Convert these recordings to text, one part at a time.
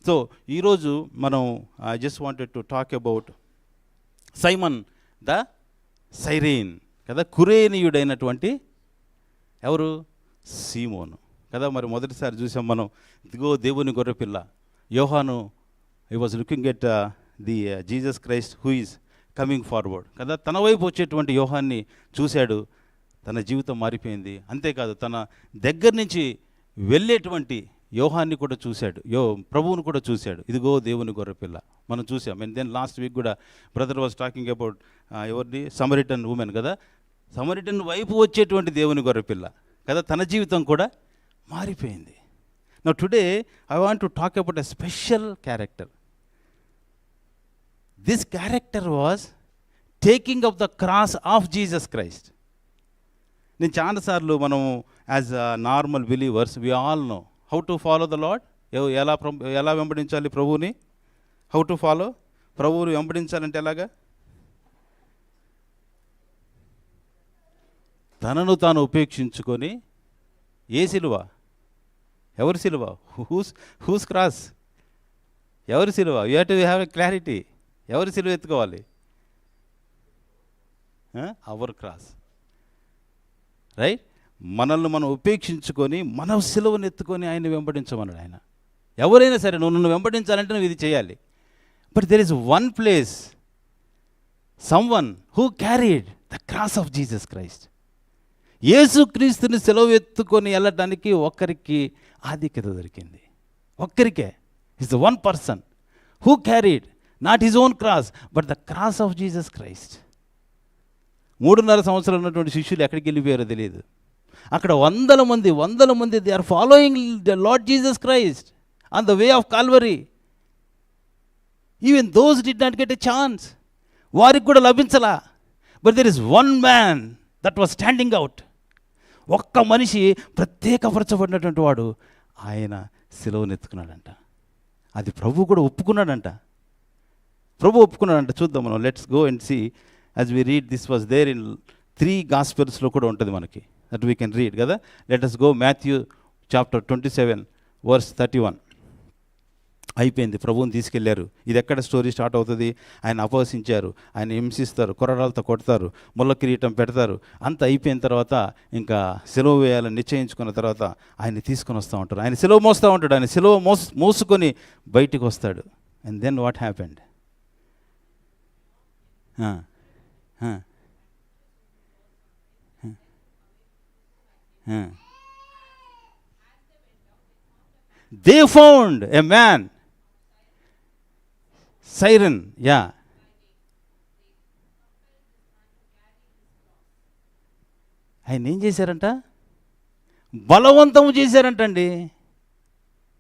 So ఈరోజు మనం I just wanted to talk about Simon the Cyrene కదా, కురేనీయుడైనటువంటి ఎవరు? సీమోను కదా. మరి మొదటిసారి చూసాం మనం, ఇదిగో దేవుని గొర్రెపిల్ల యోహాను, he was looking at the Jesus Christ who is coming forward కదా. తన వైపు వచ్చేటువంటి యోహాన్ని చూశాడు, తన జీవితం మారిపోయింది. అంతేకాదు తన దగ్గర నుంచి వెళ్ళేటువంటి యోహాన్ని కూడా చూశాడు, ప్రభువును కూడా చూశాడు. ఇదిగో దేవుని గొర్రెపిల్ల మనం చూసాం. అండ్ దెన్ లాస్ట్ వీక్ కూడా బ్రదర్ వాజ్ టాకింగ్ అబౌట్ ఎవరిది? సమరిటన్ ఉమెన్ కదా. సమరిటన్ వైపు వచ్చేటువంటి దేవుని గొర్రెపిల్ల కదా, తన జీవితం కూడా మారిపోయింది. Now today I want to talk about a special character. This character was taking up the cross of Jesus Christ. నేను చాలాసార్లు మనం as normal believers we all know how to follow the Lord. ఎలా వెంబడించాలి ప్రభువుని? How to follow? ప్రభువుని వెంబడించాలంటే ఎలాగా? తనను తాను ఉపేక్షించుకొని. ఏ సిలువ? ఎవరి సిలువ? Whose cross? ఎవరి సిలువ? You have to have a clarity. ఎవరి సిలువ ఎత్తుకోవాలి? Hour cross, right? మనల్ని మనం ఉపేక్షించుకొని మన సిలువను ఎత్తుకొని ఆయన వెంబడించమన్నాడు ఆయన. ఎవరైనా సరే నువ్వు వెంబడించాలంటే నువ్వు ఇది చేయాలి. But there is one place, someone who carried the cross of Jesus Christ. యేసుక్రీస్తుని సెలవు ఎత్తుకొని వెళ్ళడానికి ఒక్కరికి ఆధిక్యత దొరికింది. ఒక్కరికే. Is the one person who carried not his own cross but the cross of Jesus Christ. 3.5 సంవత్సరాలు ఉన్నటువంటి శిష్యులు ఎక్కడికి వెళ్ళిపోయారో తెలియదు. అక్కడ వందల మంది they are following the Lord Jesus Christ on the way of Calvary. Even those did not get a chance. వారికి కూడా లభించలా. But there is one man that was standing out. ఒక్క మనిషి ప్రత్యేకపరచబడినటువంటి వాడు ఆయన సిలువను ఎత్తుకున్నాడంట. అది ప్రభు కూడా ఒప్పుకున్నాడంట. చూద్దాం మనం. Let's go and see as we read. This was there in 3 గాస్పెల్స్లో కూడా ఉంటుంది మనకి, దట్ వీ కెన్ రీడ్ కదా. Let us go Matthew chapter 27 verse 31. అయిపోయింది, ప్రభువుని తీసుకెళ్లారు. ఇది ఎక్కడ స్టోరీ స్టార్ట్ అవుతుంది? ఆయన అపహసించారు, ఆయన హింసిస్తారు, కొరడాలతో కొడతారు, ముళ్ళ కిరీటం పెడతారు. అంత అయిపోయిన తర్వాత ఇంకా సెలవు వేయాలని నిశ్చయించుకున్న తర్వాత ఆయన తీసుకొని వస్తూ ఉంటారు. ఆయన సెలవు మోస్తూ ఉంటాడు. ఆయన సెలవు మోసుకొని బయటికి వస్తాడు. And then what happened? They found a man, Siren, yeah. ఆయన ఏం చేశారంట? బలవంతం చేశారంటండి.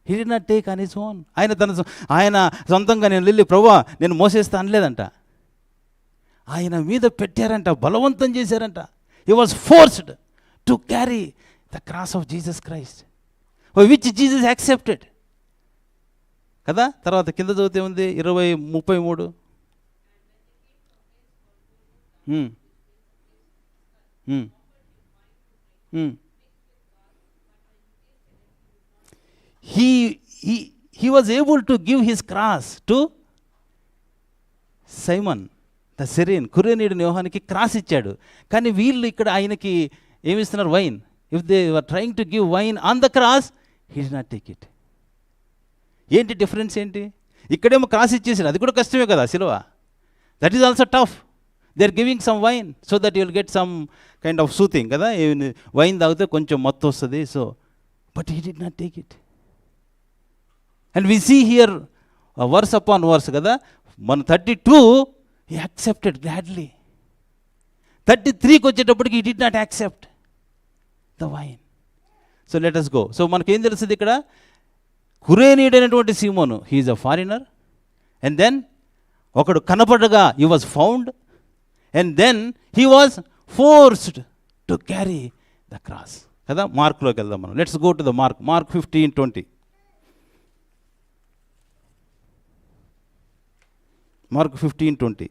He did not take on his own. ఆయన సొంతంగా నేను వెళ్ళి ప్రభువా నేను మోసేస్తా అనలేదంట. ఆయన మీద పెట్టారంట, బలవంతం చేశారంట. He was forced to carry the cross of Jesus Christ, which Jesus accepted. కదా. తర్వాత కింద చదివితే ఉంది 20:33. He was able to give his cross to Simon the Syrian. కురేనీయుడు యోహానికి క్రాస్ ఇచ్చాడు. కానీ వీళ్ళు ఇక్కడ ఆయనకి ఏమిస్తున్నారు? Wine. If they were trying to give wine on the cross, he did not take it. ఏంటి డిఫరెన్స్ ఏంటి? ఇక్కడేమో క్రాస్ ఇచ్చేసాడు, అది కూడా కష్టమే కదా సిలువ. That is also tough. They are giving some wine so that you will get some kind of soothing కదా. వైన్ తాగితే కొంచెం మత్తు వస్తుంది. So but he did not take it. And we see here verse upon verse కదా. మన 32 he accepted gladly. 33కి వచ్చేటప్పటికి he did not accept the wine. So let us go. So మనకేం తెలుస్తుంది ఇక్కడ? కురేనీయుడైనటువంటి సీమోను, he is a foreigner, and then ఒకడు కనపడగా he was found, and then he was forced to carry the cross కదా. మార్క్లోకి వెళ్దాం మనం. Let's go to the mark 15:20. Mark 15:20.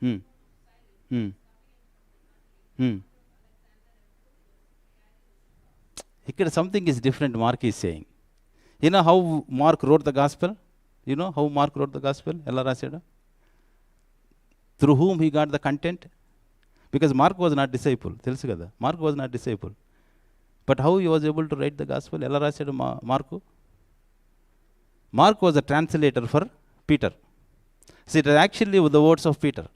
Hmm. Hmm. Hmm. Here something is different, Mark is saying. You know how Mark wrote the gospel? You know how Mark wrote the gospel? Ella rasada? Through whom he got the content? Because Mark was not disciple. Telusu kada. Mark was not disciple. But how he was able to write the gospel? Ella rasada Marku? Mark was a translator for Peter. See, it is actually the words of Peter.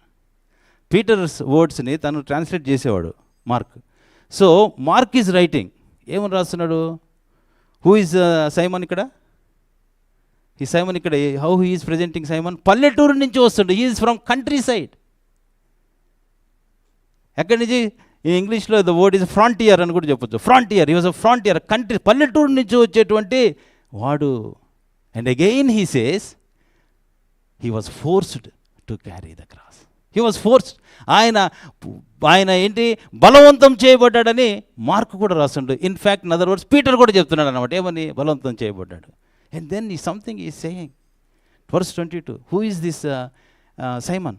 Peter's words ni tanu translate చేసేవాడు mark. So mark is writing, ఏమని రాస్తున్నాడు? Who is Simon ఇక్కడ? ఈ Simon ఇక్కడ how he is presenting Simon? పల్లెటూరు నుంచి వస్తుండే. He is from country side. ఎక్కడి నుంచి? ఈ ఇంగ్లీష్లో ద వర్డ్ ఈజ్ ఫ్రాంటియర్ అని కూడా చెప్పొచ్చు. Frontier, he was a frontier, country, పల్లెటూరు నుంచి వచ్చేటువంటి వాడు. And again he says he was forced to carry the cross. He was forced. ఆయన ఏంటి, బలవంతం చేయబడ్డాడని మార్క్ కూడా రాస్తుండు. In fact in other words Peter కూడా చెప్తున్నాడు అనమాట, ఏమని? బలవంతం చేయబడ్డాడు. అండ్ దెన్ ఈ something is saying. Verse 22, who is this Simon?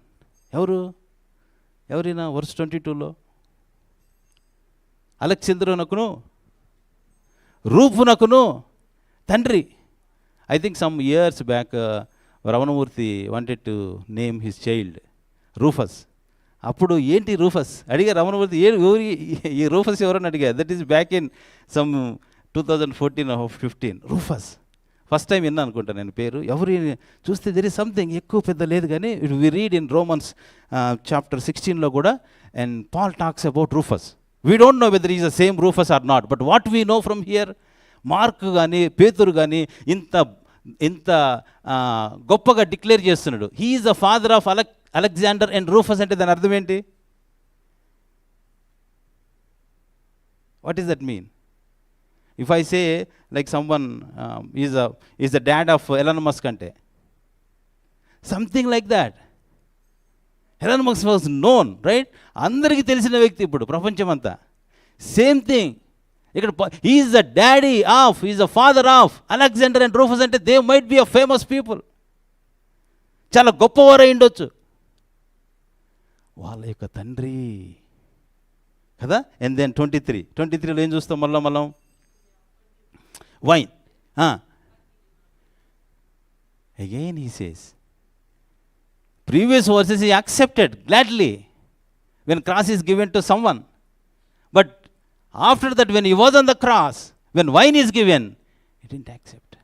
ఎవరైనా వర్స్ 22లో అలెక్సాంద్రునకును రూపునకును తండ్రి. I think some years back Ramanamurthy wanted to name his child రూఫస్. అప్పుడు ఏంటి రూఫస్ అడిగా రమణమూర్తి, ఈ రూఫస్ ఎవరని అడిగా. That is back in some 2014 or 15. రూఫస్ first time విన్నా అనుకుంటా నేను పేరు. ఎవరు చూస్తే దెర్ ఈస్ సంథింగ్, ఎక్కువ పెద్ద లేదు కానీ we read in Romans chapter 16లో కూడా, and Paul talks about Rufus. We don't know whether is the same Rufus or not, but what we know from here, Mark కానీ పేతురు కానీ ఇంత గొప్పగా డిక్లేర్ చేస్తున్నాడు. He is the father of Alexander and Rufus. అంటే దాని అర్థం ఏంటి? What is that mean? If I say like someone is the dad of Elon Musk అంటే something like that. Elon Musk was known, right? అందరికీ తెలిసిన వ్యక్తి ఇప్పుడు ప్రపంచమంతా. సేమ్ థింగ్ ఇక్కడ, is the daddy of, is the father of Alexander and Rufus. అంటే they might be a famous people, చాలా గొప్పవారై ఉండొచ్చు, వాళ్ళ యొక్క తండ్రి కదా. అండ్ దెన్ 23లో ఏం చూస్తాం? మళ్ళీ wine. Again he says, previous versus he accepted gladly when cross is given to someone, but after that when he was on the cross, when wine is given, he didn't accept.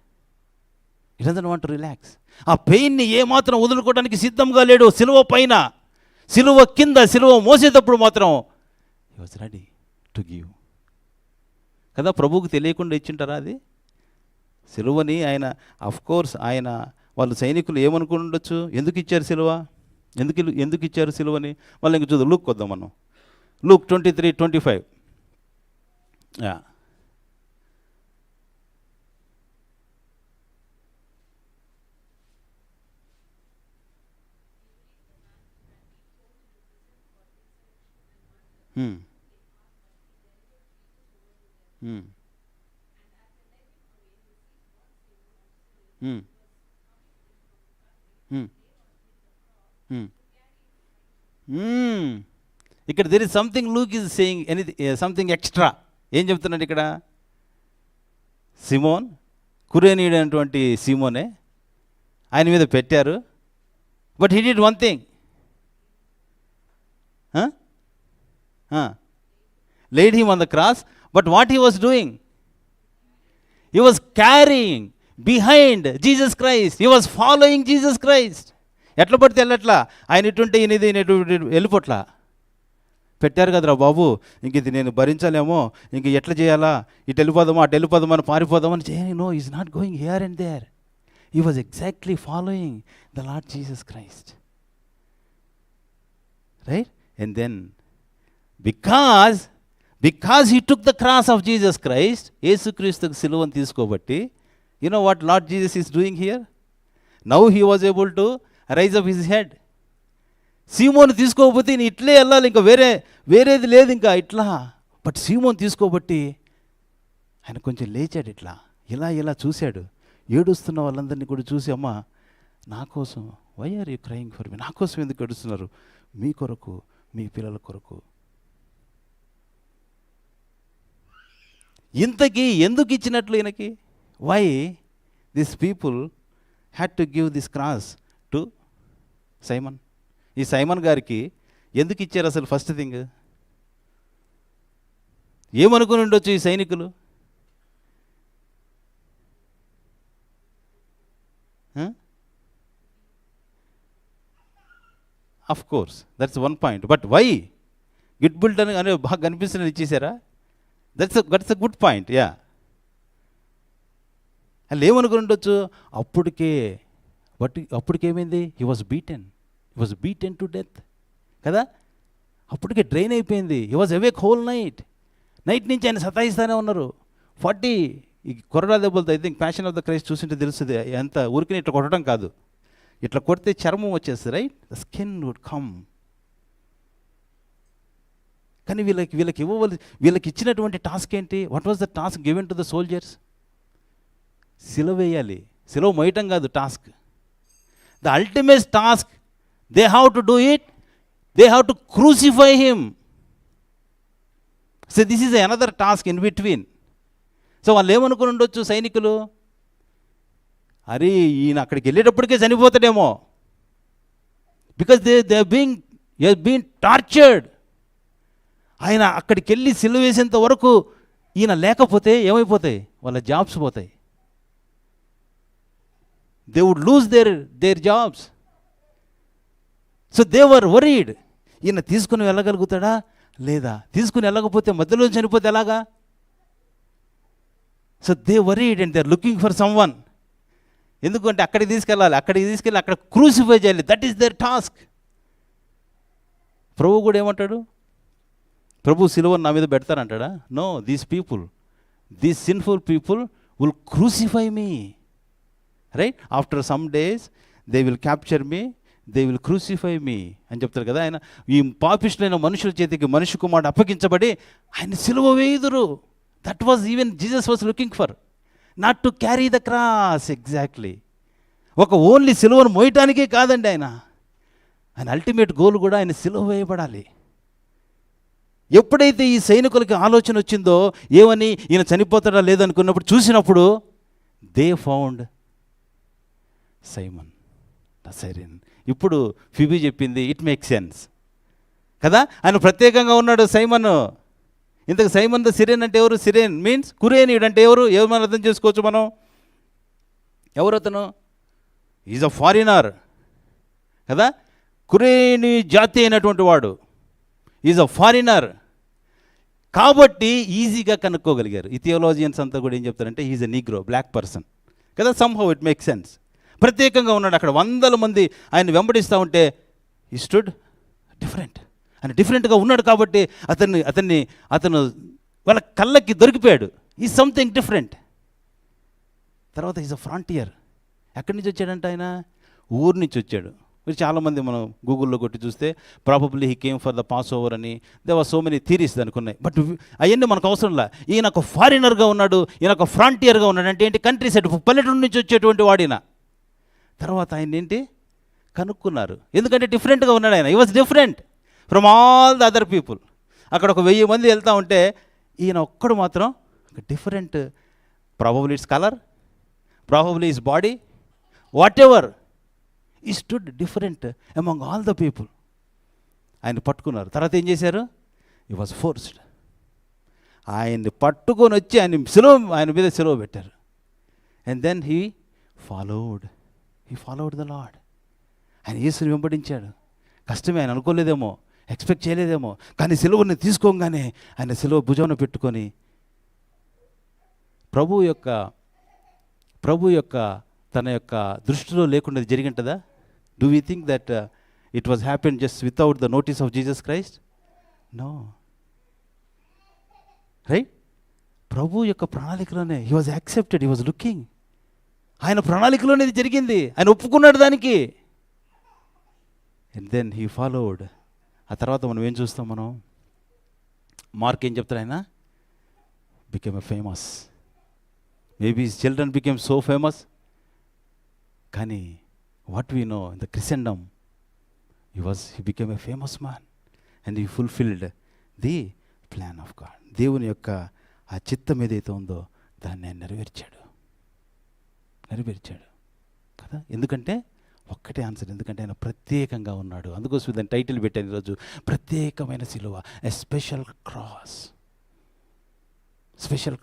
He doesn't want to relax. ఆ పెయిన్ని ఏమాత్రం వదులుకోవడానికి సిద్ధంగా లేడు. సిలువ పైన, సిలువ కింద, సిలువ మోసేటప్పుడు మాత్రం he was ready to give కదా. ప్రభువుకు తెలియకుండా ఇచ్చింటారా అది? సిలువని ఆయన, అఫ్ కోర్స్ ఆయన, వాళ్ళు సైనికులు ఏమనుకుని ఉండొచ్చు, ఎందుకు ఇచ్చారు సిలువ, ఎందుకు ఇచ్చారు సిలువని? మళ్ళీ ఇంక చూద్దాం, లూక్ కొద్దాం మనం. లూక్ 23:25. ఇక్కడ there is something, Luke is saying something extra. ఏం చెప్తున్నాడు ఇక్కడ? సిమోన్, కురేనీయుడు అనేటువంటి సిమోనే ఆయన మీద పెట్టారు. But he did one thing, laid him on the cross, but what he was doing, he was carrying behind Jesus Christ, he was following Jesus Christ. ఎట్లా పడితే వెళ్ళట్లా, ఆయన ఇటుంటే ఈయనది వెళ్ళిపోట్లా. పెట్టారు కదరా బాబు, ఇంక ఇది నేను భరించలేమో, ఇంక ఎట్లా చేయాలా, ఇటు వెళ్ళిపోదామా అటు వెళ్ళిపోదామని పారిపోదామని చేయాలి. No, is not going here and there. He was exactly following the Lord Jesus Christ, right? And then because he took the cross of Jesus Christ, యేసుక్రీస్తుకు సిలువను తీసుకోబట్టి, you know what Lord Jesus is doing here? Now he was able to rise up his head. సీమోను తీసుకోకపోతే నేను ఇట్లే వెళ్ళాలి, ఇంకా వేరేది లేదు ఇంకా ఇట్లా. బట్ సీమోను తీసుకోబట్టి ఆయన కొంచెం లేచాడు, ఇట్లా ఇలా చూశాడు. ఏడుస్తున్న వాళ్ళందరినీ కూడా చూసి, అమ్మా నా కోసం, why are you crying for me, నా కోసం ఎందుకు ఏడుస్తున్నారు, మీ కొరకు, మీ పిల్లల కొరకు. ఇంతకీ ఎందుకు ఇచ్చినట్లు ఈయనకి? Why this people had to give this cross to Simon? ఈ సైమన్ గారికి ఎందుకు ఇచ్చారు అసలు? ఫస్ట్ థింగ్ ఏమనుకుని ఉండొచ్చు ఈ సైనికులు? Of course that's one point. But why get built అని అనే బాగా కనిపిస్తున్నది ఇచ్చేసారా? That's a good point. Yeah, వాళ్ళు ఏమనుకుని ఉండొచ్చు? అప్పటికేమైంది? He was beaten to death కదా. అప్పటికే డ్రైన్ అయిపోయింది. He was awake whole night నుంచి ఆయన సతాయిస్తూనే ఉన్నారు. 40 ఈ కొరడా దెబ్బలతో. I think passion of the Christ చూసింటే తెలుస్తుంది ఎంత. ఊరికి ఇట్లా కొట్టడం కాదు, ఇట్లా కొడితే చర్మం వచ్చేస్తుంది, right? The skin would come. కానీ వీళ్ళకి ఇచ్చినటువంటి టాస్క్ ఏంటి? What was the task given to the soldiers? సిలువ వేయాలి. సిలువ మోయటం కాదు task. The ultimate task, they have to do it. They have to crucify him. So this is another task in between. సో వాళ్ళు ఏమనుకుని ఉండొచ్చు సైనికులు? అరే ఈయన అక్కడికి వెళ్ళేటప్పటికే చనిపోతాడేమో. Because they being tortured. ఆయన అక్కడికి వెళ్ళి సిలువ వేసేంత వరకు ఈయన లేకపోతే ఏమైపోతాయి? వాళ్ళ జాబ్స్ పోతాయి. They would lose their jobs. So they were worried. ఈయన తీసుకుని వెళ్ళగలుగుతాడా లేదా? తీసుకుని వెళ్ళకపోతే మధ్యలో చనిపోతే ఎలాగా? So they worried and they are looking for someone. ఎందుకంటే అక్కడికి తీసుకెళ్ళాలి, అక్కడ క్రూసిఫై చేయాలి. That is their task. ప్రభు కూడా ఏమంటాడు? ప్రభు సిలువను నా మీద పెడతారంటాడా? No, these sinful people will crucify me, right? After some days they will capture me, they will crucify me అని చెప్తారు కదా. ఆయన ఈ పాపిష్టులైన మనుషుల చేతికి మనిషి కుమారుడు అప్పగించబడి ఆయన సిలువ వేయుదురు. That was even Jesus was looking for, not to carry the cross. Exactly. ఒక ఓన్లీ సిలువను మోయటానికే కాదండి ఆయన అల్టిమేట్ గోల్ కూడా ఆయన సిలువ వేయబడాలి. ఎప్పుడైతే ఈ సైనికులకి ఆలోచన వచ్చిందో, ఏమని ఈయన చనిపోతాడా లేదనుకున్నప్పుడు చూసినప్పుడు, దే ఫౌండ్ సైమన్ ద సైరియన్. ఇప్పుడు ఫిబి చెప్పింది, ఇట్ మేక్ సెన్స్ కదా. ఆయన ప్రత్యేకంగా ఉన్నాడు సైమన్. ఇంతకు సైమన్ ద సిరియన్ అంటే ఎవరు? సిరియన్ మీన్స్ కురేనీయుడు అంటే ఎవరు? ఏమని అర్థం చేసుకోవచ్చు మనం? ఎవరు అతను? ఈజ్ అ ఫారినర్ కదా. కురేని జాతి అయినటువంటి వాడు ఈజ్ అ ఫారినర్. కాబట్టి ఈజీగా కనుక్కోగలిగారు. ఈ థియోలాజియన్స్ అంతా కూడా ఏం చెప్తారంటే, is a Negro, black person కదా. Somehow it make sense. ప్రత్యేకంగా ఉన్నాడు అక్కడ. 100 మంది ఆయన వెంబడిస్తూ ఉంటే ఈ స్టూడ్ డిఫరెంట్. ఆయన డిఫరెంట్గా ఉన్నాడు కాబట్టి అతను వాళ్ళ కళ్ళకి దొరికిపోయాడు. Is something different. తర్వాత ఈజ్ అ ఫ్రాంటియర్. ఎక్కడి నుంచి వచ్చాడంటే ఆయన ఊరు నుంచి వచ్చాడు. మీరు చాలామంది మనం గూగుల్లో కొట్టి చూస్తే probably he came for the Passover అని, they were so many theories దానికి ఉన్నాయి. బట్ అవన్నీ మనకు అవసరంలా. ఈయన ఒక ఫారినర్గా ఉన్నాడు, ఈయన ఒక ఫ్రాంటియర్గా ఉన్నాడు. అంటే ఏంటి? కంట్రీ సైడ్, పల్లెటూరు నుంచి వచ్చేటువంటి వాడిన. తర్వాత ఆయన ఏంటి కనుక్కున్నారు, ఎందుకంటే డిఫరెంట్గా ఉన్నాడు ఆయన. He was different from all the other people. అక్కడ ఒక 1000 మంది వెళ్తూ ఉంటే ఈయన ఒక్కడు మాత్రం different. Probably it's colour, probably it's body, whatever, he stood different among all the people. ఆయన పట్టుకున్నారు. తర్వాత ఏం చేశారు? ఈ వాజ్ ఫోర్స్డ్. ఆయన్ని పట్టుకొని వచ్చి ఆయన మీద సిలువ పెట్టారు. And then he followed the Lord. ఆయన యేసుని వెంబడించాడు. కష్టమే, ఆయన అనుకోలేదేమో, ఎక్స్పెక్ట్ చేయలేదేమో. కానీ సిలువని తీసుకోగానే ఆయన సిలువ భుజాన పెట్టుకొని ప్రభు యొక్క తన యొక్క దృష్టిలో లేకుండా జరిగింటుందా? Do we think that it was happen just without the notice of Jesus Christ? No, right? ప్రభు యొక్క ప్రణాళికలోనే he was accepted, he was looking. ఆయన ప్రణాళికలోనే ఇది జరిగింది. ఆయన ఒప్పుకున్నాడు దానికి. And then he followed. ఆ తర్వాత మనం ఏం చూస్తాం? మనం మార్క్ ఏం చెప్తారు? ఆయన became a famous. Maybe his children became so famous. కానీ what we know in the Christendom, he became a famous man and he fulfilled the plan of God. దేవుని యొక్క ఆ చిత్తం ఏదైతే ఉందో దాన్ని ఆయన నెరవేర్చాడు కదా. ఎందుకంటే ఒక్కటే ఆన్సర్, ఎందుకంటే ఆయన ప్రత్యేకంగా ఉన్నాడు. అందుకోసం దాని టైటిల్ పెట్టాను ఈరోజు, ప్రత్యేకమైన సిలువ, ఎ స్పెషల్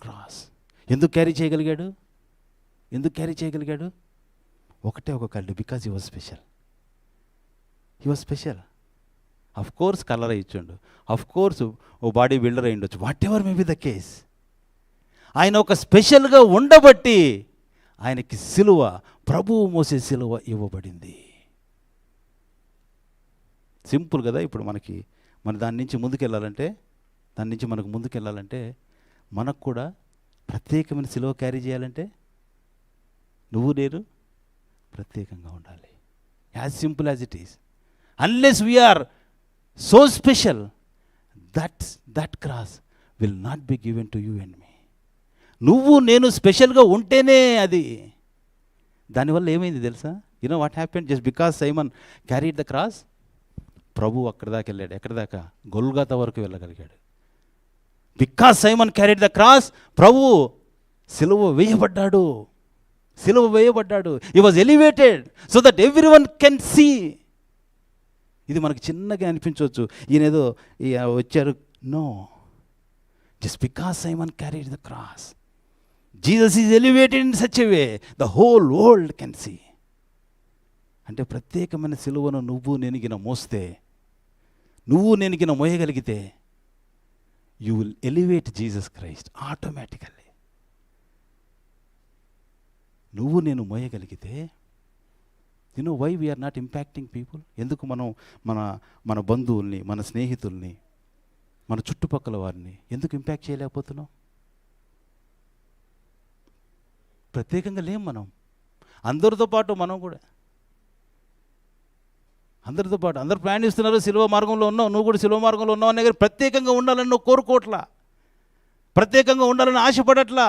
క్రాస్. ఎందుకు క్యారీ చేయగలిగాడు? ఒకటే ఒక కళ్ళు, because he was special. Of course colour ఇచ్చిండు, అఫ్ కోర్స్ ఓ బాడీ బిల్డర్ అయి ఉండొచ్చు, whatever may be the case. ఆయన ఒక స్పెషల్గా ఉండబట్టి ఆయనకి సిలువ, ప్రభువు మోసే సిలువ ఇవ్వబడింది. సింపుల్ కదా. ఇప్పుడు మన దాని నుంచి మనకు ముందుకెళ్ళాలంటే మనకు కూడా ప్రత్యేకమైన సిలువ క్యారీ చేయాలంటే నువ్వు నేను ప్రత్యేకంగా ఉండాలి. As simple as it is. Unless we're so special, that cross will not be given to you and me. నువ్వు నేను స్పెషల్గా ఉంటేనే అది. దానివల్ల ఏమైంది తెలుసా? You know what happened? Just because Simon carried the cross, ప్రభు అక్కడి దాకా వెళ్ళాడు. ఎక్కడి దాకా? గొల్గొతా వరకు వెళ్ళగలిగాడు. Because Simon carried the cross, ప్రభు సిలువ వేయబడ్డాడు. He was elevated so that everyone can see. ఇది మనకు చిన్నగా అనిపించవచ్చు, ఈయనేదో వచ్చారు. No, just because Simon carried the cross, Jesus is elevated in such a way the whole world can see. అంటే ప్రత్యేకమైన సిలువను నువ్వు నేను మోయగలిగితే you will elevate Jesus Christ automatically. నువ్వు నేను మోయగలిగితే, you know why we're not impacting people? ఎందుకు మనం మన బంధువుల్ని, మన స్నేహితుల్ని, మన చుట్టుపక్కల వారిని ఎందుకు ఇంపాక్ట్ చేయలేకపోతున్నాం? ప్రత్యేకంగా లేం మనం. అందరితో పాటు అందరు ప్రయాణిస్తున్నారు, సిలువ మార్గంలో ఉన్నావు, నువ్వు కూడా సిలువ మార్గంలో ఉన్నావు అనే కానీ ప్రత్యేకంగా ఉండాలని నువ్వు కోరుకోవట్లా, ప్రత్యేకంగా ఉండాలని ఆశపడట్లా.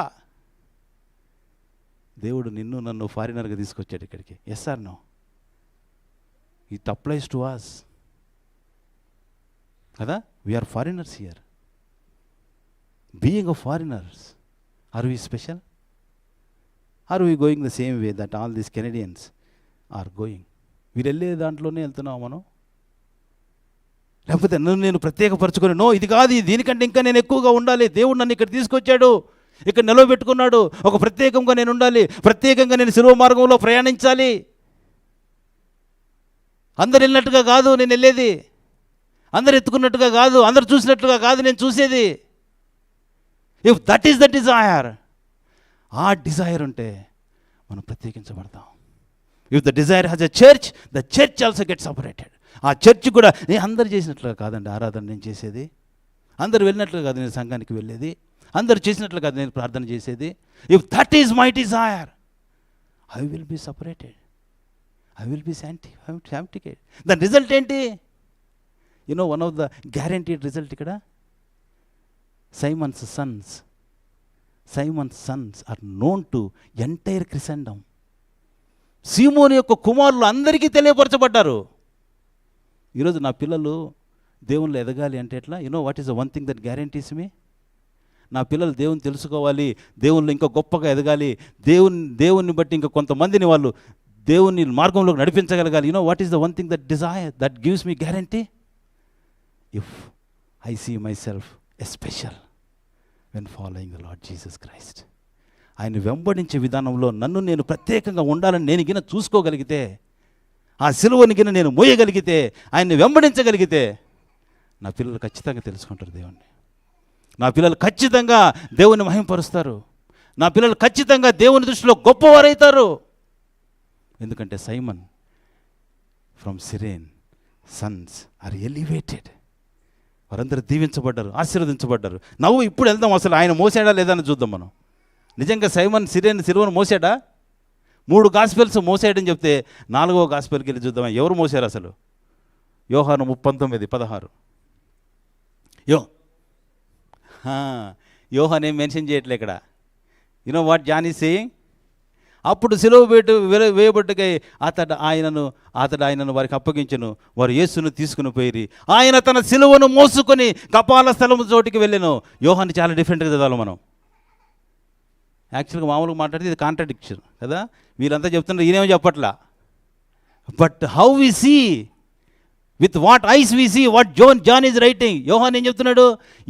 దేవుడు నన్ను ఫారినర్గా తీసుకొచ్చాడు ఇక్కడికి. Yes or no? It applies to us కదా. We are foreigners here. Being a foreigners, are we special? Are we going the same way that all these Canadians are going? వీరు వెళ్ళే దాంట్లోనే వెళ్తున్నావు మనం. లేకపోతే నేను ప్రత్యేకపరచుకొని, నో ఇది కాదు, దీనికంటే ఇంకా నేను ఎక్కువగా ఉండాలి, దేవుడు నన్ను ఇక్కడ తీసుకొచ్చాడు, ఇక్కడ నిలవబెట్టుకున్నాడు, ఒక ప్రత్యేకంగా నేను ఉండాలి, ప్రత్యేకంగా నేను సిలువ మార్గంలో ప్రయాణించాలి. అందరు వెళ్ళినట్టుగా కాదు నేను వెళ్ళేది, అందరు ఎత్తుకున్నట్టుగా కాదు, అందరు చూసినట్టుగా కాదు నేను చూసేది. If that is the desire, ఆ డిజైర్ ఉంటే మనం ప్రత్యేకించబడతాం. If the desire has a church, the church also get separated. ఆ చర్చ్ కూడా నేను అందరు చేసినట్లుగా కాదండి ఆరాధన నేను చేసేది, అందరు వెళ్ళినట్లుగా కాదు నేను సంఘానికి వెళ్ళేది, అందరు చేసినట్లు కాదు నేను ప్రార్థన చేసేది. If that is my desire, I will be separated, I will be sanctified. దాని రిజల్ట్ ఏంటి? You know one of the guaranteed result ఇక్కడ, Simon's sons are known to entire Christendom. సీమోని యొక్క కుమారులు అందరికీ తెలియపరచబడ్డారు. ఈరోజు నా పిల్లలు దేవుళ్ళు ఎదగాలి అంటే ఎట్లా? You know what is the one thing that guarantees me? నా పిల్లలు దేవుని తెలుసుకోవాలి, దేవుళ్ళు ఇంకా గొప్పగా ఎదగాలి, దేవుని బట్టి ఇంకా కొంతమందిని వాళ్ళు దేవుని మార్గంలోకి నడిపించగలగాలి. You know what is the one thing that desire that gives me guarantee? If I see myself a special when following the Lord Jesus Christ. ఆయన వెంబడించే విధానంలో నన్ను నేను ప్రత్యేకంగా ఉండాలని నేను గిన చూసుకోగలిగితే, ఆ సిలువని గిన నేను మోయగలిగితే, ఆయన్ని వెంబడించగలిగితే, నా పిల్లలు ఖచ్చితంగా తెలుసుకుంటారు దేవుణ్ణి. నా పిల్లలు ఖచ్చితంగా దేవుని మహింపరుస్తారు. నా పిల్లలు ఖచ్చితంగా దేవుని దృష్టిలో గొప్పవారైతారు. ఎందుకంటే Simon from Cyrene sons are elevated. వారందరూ దీవించబడ్డారు, ఆశీర్వదించబడ్డారు. నవ్వు ఇప్పుడు వెళ్దాం, అసలు ఆయన మోసాడా లేదా అని చూద్దాం మనం. నిజంగా సైమన్ సిలువను మోసాడా? 3 గాస్పెల్స్ మోసాడని చెప్తే 4వ గాస్పెల్కి వెళ్ళి చూద్దాం ఎవరు మోసారు అసలు. యోహాను 19:16. యోహాన్ ఏం మెన్షన్ చేయట్లే ఇక్కడ. You know what John is saying? అప్పుడు సిలువ వేయబట్టుకై అతడు ఆయనను వారికి అప్పగించెను. వారు యేసును తీసుకుని పోయి ఆయన తన సిలువను మోసుకొని కపాల స్థలము చోటికి వెళ్ళెను. యోహాన్ని చాలా డిఫరెంట్గా చదవాలి మనం. యాక్చువల్గా మామూలుగా మాట్లాడితే ఇది కాంట్రడిక్షన్ కదా. వీళ్ళంతా చెప్తున్నారు, ఈయనేమో చెప్పట్లా. But how we see, with what eyes we see what John is writing. Yohan ఏం చెప్తున్నాడు?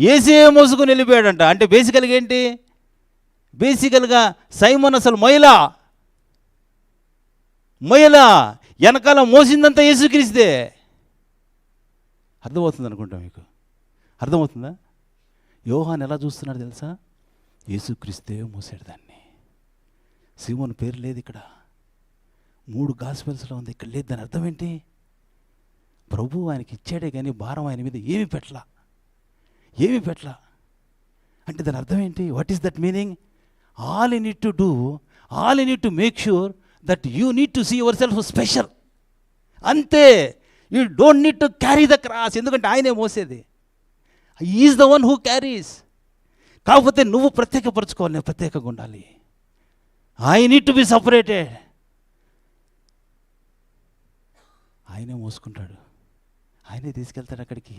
యేసే మోసుకొని వెళ్ళిపోయాడంట. అంటే బేసికల్గా ఏంటి? బేసికల్గా సైమోన్ అసలు మొయలా వెనకాల మోసిందంతా యేసుక్రీస్తే. అర్థమవుతుంది అనుకుంటా మీకు. అర్థమవుతుందా? యోహాన్ ఎలా చూస్తున్నాడు తెలుసా? యేసుక్రీస్తే మోసాడు దాన్ని. సీమోన్ పేరు లేదు ఇక్కడ, 3 గాస్పెల్స్లో ఉంది, ఇక్కడ లేదు. దాని అర్థం ఏంటి? ప్రభు ఆయనకి ఇచ్చాడే కానీ భారం ఆయన మీద ఏమి పెట్టలా. అంటే దాని అర్థం ఏంటి? What is that meaning? All you need to do, all you need to make sure that you need to see yourself special. అంతే. You don't need to carry the cross. ఎందుకంటే ఆయనే మోసేది. Is the one who carries. కాకపోతే నువ్వు ప్రత్యేకపరచుకోవాలి, నేను ప్రత్యేకంగా ఉండాలి. I need to be separated. ఆయనే మోసుకుంటాడు, ఆయనే తీసుకెళ్తాడు అక్కడికి.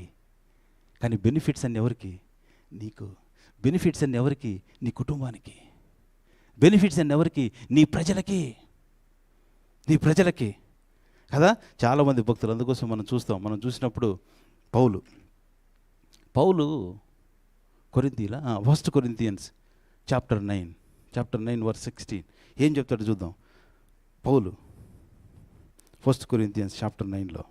కానీ బెనిఫిట్స్ అన్ని ఎవరికి? నీకు. బెనిఫిట్స్ అన్ని ఎవరికి? నీ కుటుంబానికి. బెనిఫిట్స్ అన్ని ఎవరికి? నీ ప్రజలకి కదా. చాలామంది భక్తులు, అందుకోసం మనం చూసినప్పుడు పౌలు కొరింథీల 1 Corinthians చాప్టర్ 9 verse 16 ఏం చెప్తాడు చూద్దాం. పౌలు 1 Corinthians చాప్టర్ 9లో